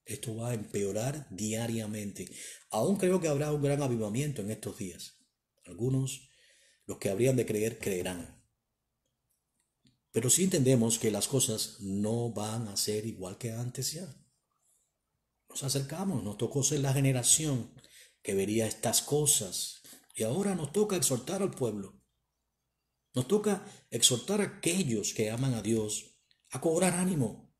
esto va a empeorar diariamente. Aún creo que habrá un gran avivamiento en estos días. Algunos, los que habrían de creer, creerán. Pero sí entendemos que las cosas no van a ser igual que antes ya. Nos acercamos, nos tocó ser la generación que vería estas cosas. Y ahora nos toca exhortar al pueblo. Nos toca exhortar a aquellos que aman a Dios a cobrar ánimo,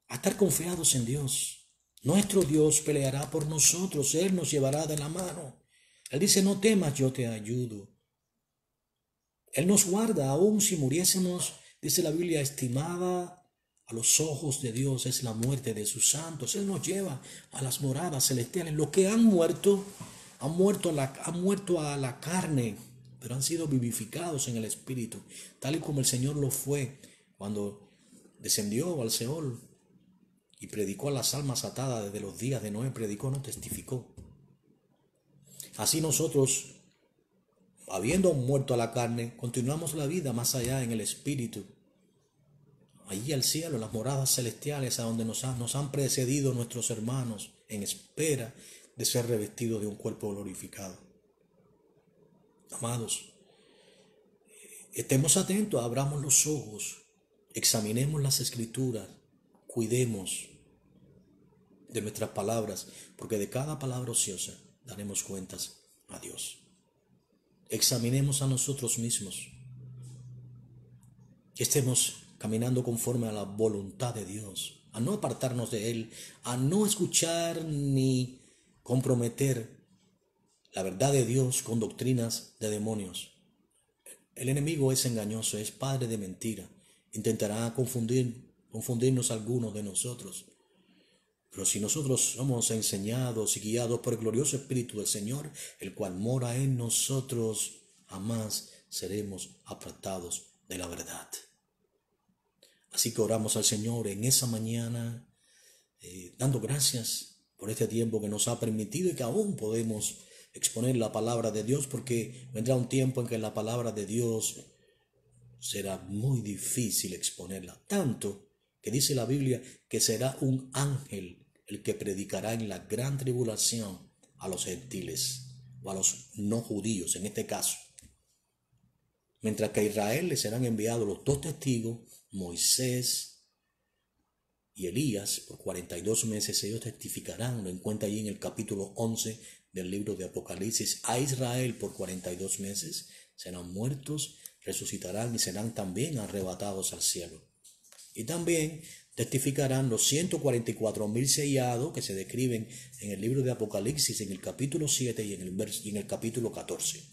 a estar confiados en Dios. Nuestro Dios peleará por nosotros, Él nos llevará de la mano. Él dice: no temas, yo te ayudo. Él nos guarda, aun si muriésemos, dice la Biblia, estimada a los ojos de Dios es la muerte de sus santos. Él nos lleva a las moradas celestiales. Los que han muerto a la carne, pero han sido vivificados en el Espíritu, tal y como el Señor lo fue cuando descendió al Seol y predicó a las almas atadas desde los días de Noé. Predicó, no testificó. Así nosotros, habiendo muerto a la carne, continuamos la vida más allá en el Espíritu, allí al cielo, en las moradas celestiales, a donde nos han precedido nuestros hermanos en espera de ser revestidos de un cuerpo glorificado. Amados, estemos atentos, abramos los ojos, examinemos las Escrituras, cuidemos de nuestras palabras, porque de cada palabra ociosa daremos cuentas a Dios. Examinemos a nosotros mismos, que estemos caminando conforme a la voluntad de Dios, a no apartarnos de Él, a no escuchar ni comprometer la verdad de Dios con doctrinas de demonios. El enemigo es engañoso, es padre de mentira. Intentará confundirnos algunos de nosotros. Pero si nosotros somos enseñados y guiados por el glorioso Espíritu del Señor, el cual mora en nosotros, jamás seremos apartados de la verdad. Así que oramos al Señor en esa mañana, dando gracias por este tiempo que nos ha permitido y que aún podemos exponer la palabra de Dios, porque vendrá un tiempo en que la palabra de Dios será muy difícil exponerla, tanto que dice la Biblia que será un ángel el que predicará en la gran tribulación a los gentiles. o a los no judíos en este caso. Mientras que a Israel le serán enviados los dos testigos, Moisés y Elías, por 42 meses ellos testificarán, lo encuentra allí en el capítulo 11 del libro de Apocalipsis. A Israel por 42 meses serán muertos, resucitarán y serán también arrebatados al cielo. Y también testificarán los 144,000 sellados que se describen en el libro de Apocalipsis en el capítulo 7 y en el capítulo 14.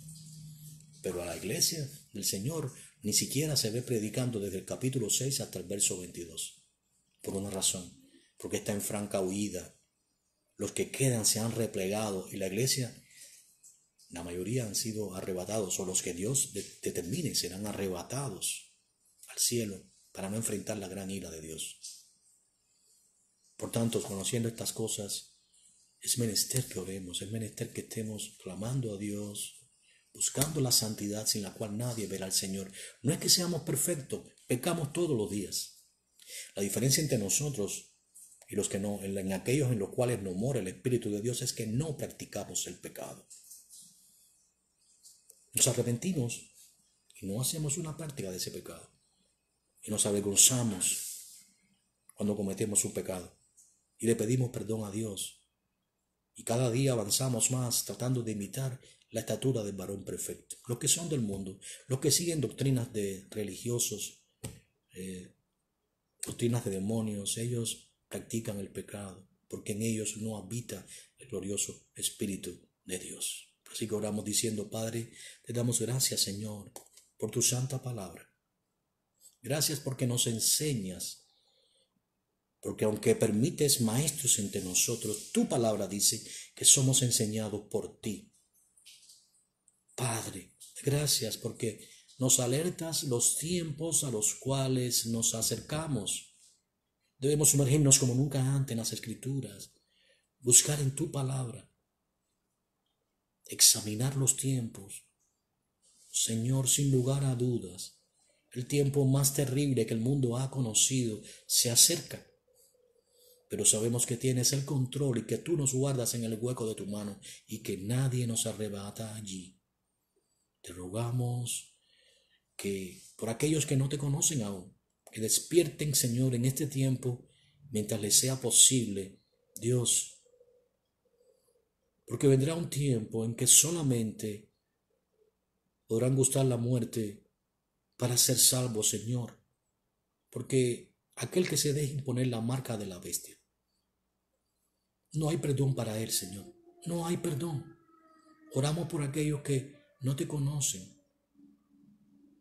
Pero a la iglesia del Señor ni siquiera se ve predicando desde el capítulo 6 hasta el verso 22. Por una razón, porque está en franca huida. Los que quedan se han replegado y la iglesia, la mayoría han sido arrebatados, o los que Dios determine serán arrebatados al cielo para no enfrentar la gran ira de Dios. Por tanto, conociendo estas cosas, es menester que oremos, es menester que estemos clamando a Dios, buscando la santidad sin la cual nadie verá al Señor. No es que seamos perfectos, pecamos todos los días. La diferencia entre nosotros y los que no, en aquellos en los cuales no mora el Espíritu de Dios, es que no practicamos el pecado. Nos arrepentimos y no hacemos una práctica de ese pecado. Y nos avergonzamos cuando cometemos un pecado. Y le pedimos perdón a Dios. Y cada día avanzamos más tratando de imitar la estatura del varón perfecto. Los que son del mundo, los que siguen doctrinas de religiosos, doctrinas de demonios, ellos practican el pecado, porque en ellos no habita el glorioso Espíritu de Dios. Así que oramos diciendo: Padre, te damos gracias, Señor, por tu santa palabra. Gracias porque nos enseñas, porque aunque permites maestros entre nosotros, tu palabra dice que somos enseñados por ti. Padre, gracias porque nos alertas los tiempos a los cuales nos acercamos. Debemos sumergirnos como nunca antes en las Escrituras, buscar en tu palabra, examinar los tiempos. Señor, sin lugar a dudas, el tiempo más terrible que el mundo ha conocido se acerca. Pero sabemos que tienes el control y que tú nos guardas en el hueco de tu mano y que nadie nos arrebata allí. Te rogamos que por aquellos que no te conocen aún, que despierten, Señor, en este tiempo mientras les sea posible, Dios, porque vendrá un tiempo en que solamente podrán gustar la muerte para ser salvos, Señor, porque aquel que se deje imponer la marca de la bestia, no hay perdón para él, Señor, no hay perdón. Oramos por aquellos que no te conocen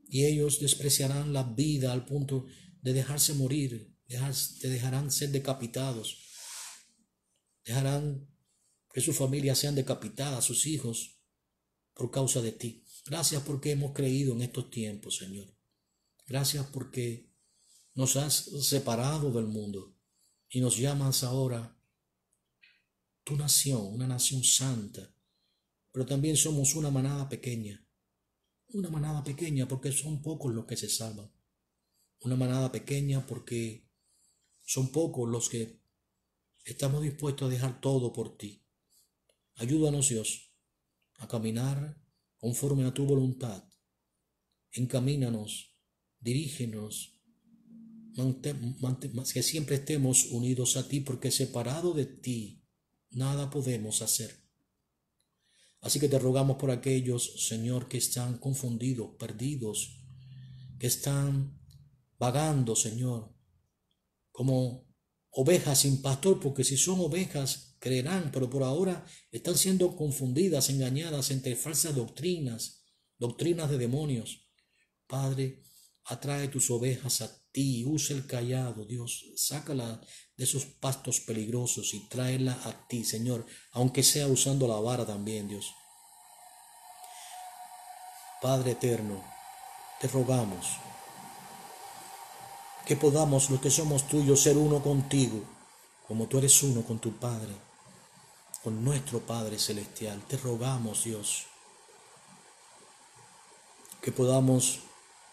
y ellos despreciarán la vida al punto de dejarse morir, te dejarán ser decapitados, dejarán que sus familias sean decapitadas, sus hijos, por causa de ti. Gracias porque hemos creído en estos tiempos, Señor. Gracias porque nos has separado del mundo y nos llamas ahora tu nación, una nación santa. Pero también somos una manada pequeña porque son pocos los que se salvan. Una manada pequeña porque son pocos los que estamos dispuestos a dejar todo por ti. Ayúdanos, Dios, a caminar conforme a tu voluntad. Encamínanos, dirígenos, que siempre estemos unidos a ti, porque separado de ti nada podemos hacer. Así que te rogamos por aquellos, Señor, que están confundidos, perdidos, que están vagando, Señor, como ovejas sin pastor, porque si son ovejas creerán, pero por ahora están siendo confundidas, engañadas entre falsas doctrinas de demonios. Padre, atrae tus ovejas a ti, usa el cayado, Dios, sácala de esos pastos peligrosos y tráela a ti, Señor, aunque sea usando la vara también, Dios. Padre eterno, te rogamos que podamos, los que somos tuyos, ser uno contigo, como tú eres uno con tu Padre, con nuestro Padre Celestial. Te rogamos, Dios, que podamos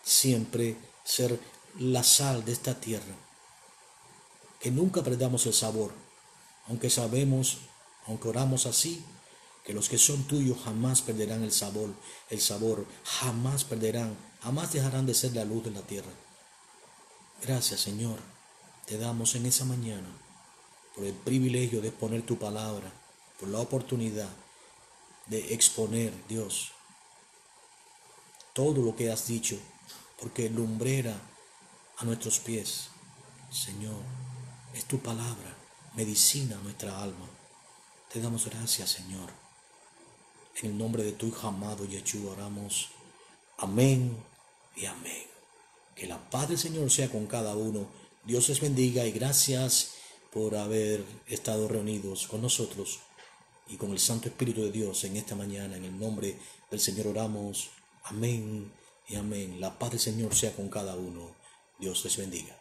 siempre ser la sal de esta tierra, que nunca perdamos el sabor, aunque sabemos, aunque oramos así, que los que son tuyos jamás perderán el sabor, jamás perderán, jamás dejarán de ser la luz de la tierra. Gracias, Señor, te damos en esa mañana por el privilegio de exponer tu palabra, por la oportunidad de exponer, Dios, todo lo que has dicho, porque lumbrera a nuestros pies, Señor, es tu palabra, medicina a nuestra alma. Te damos gracias, Señor. En el nombre de tu Hijo amado Yeshua oramos. Amén y amén. Que la paz del Señor sea con cada uno. Dios les bendiga y gracias por haber estado reunidos con nosotros y con el Santo Espíritu de Dios en esta mañana. En el nombre del Señor oramos. Amén y amén. La paz del Señor sea con cada uno. Dios les bendiga.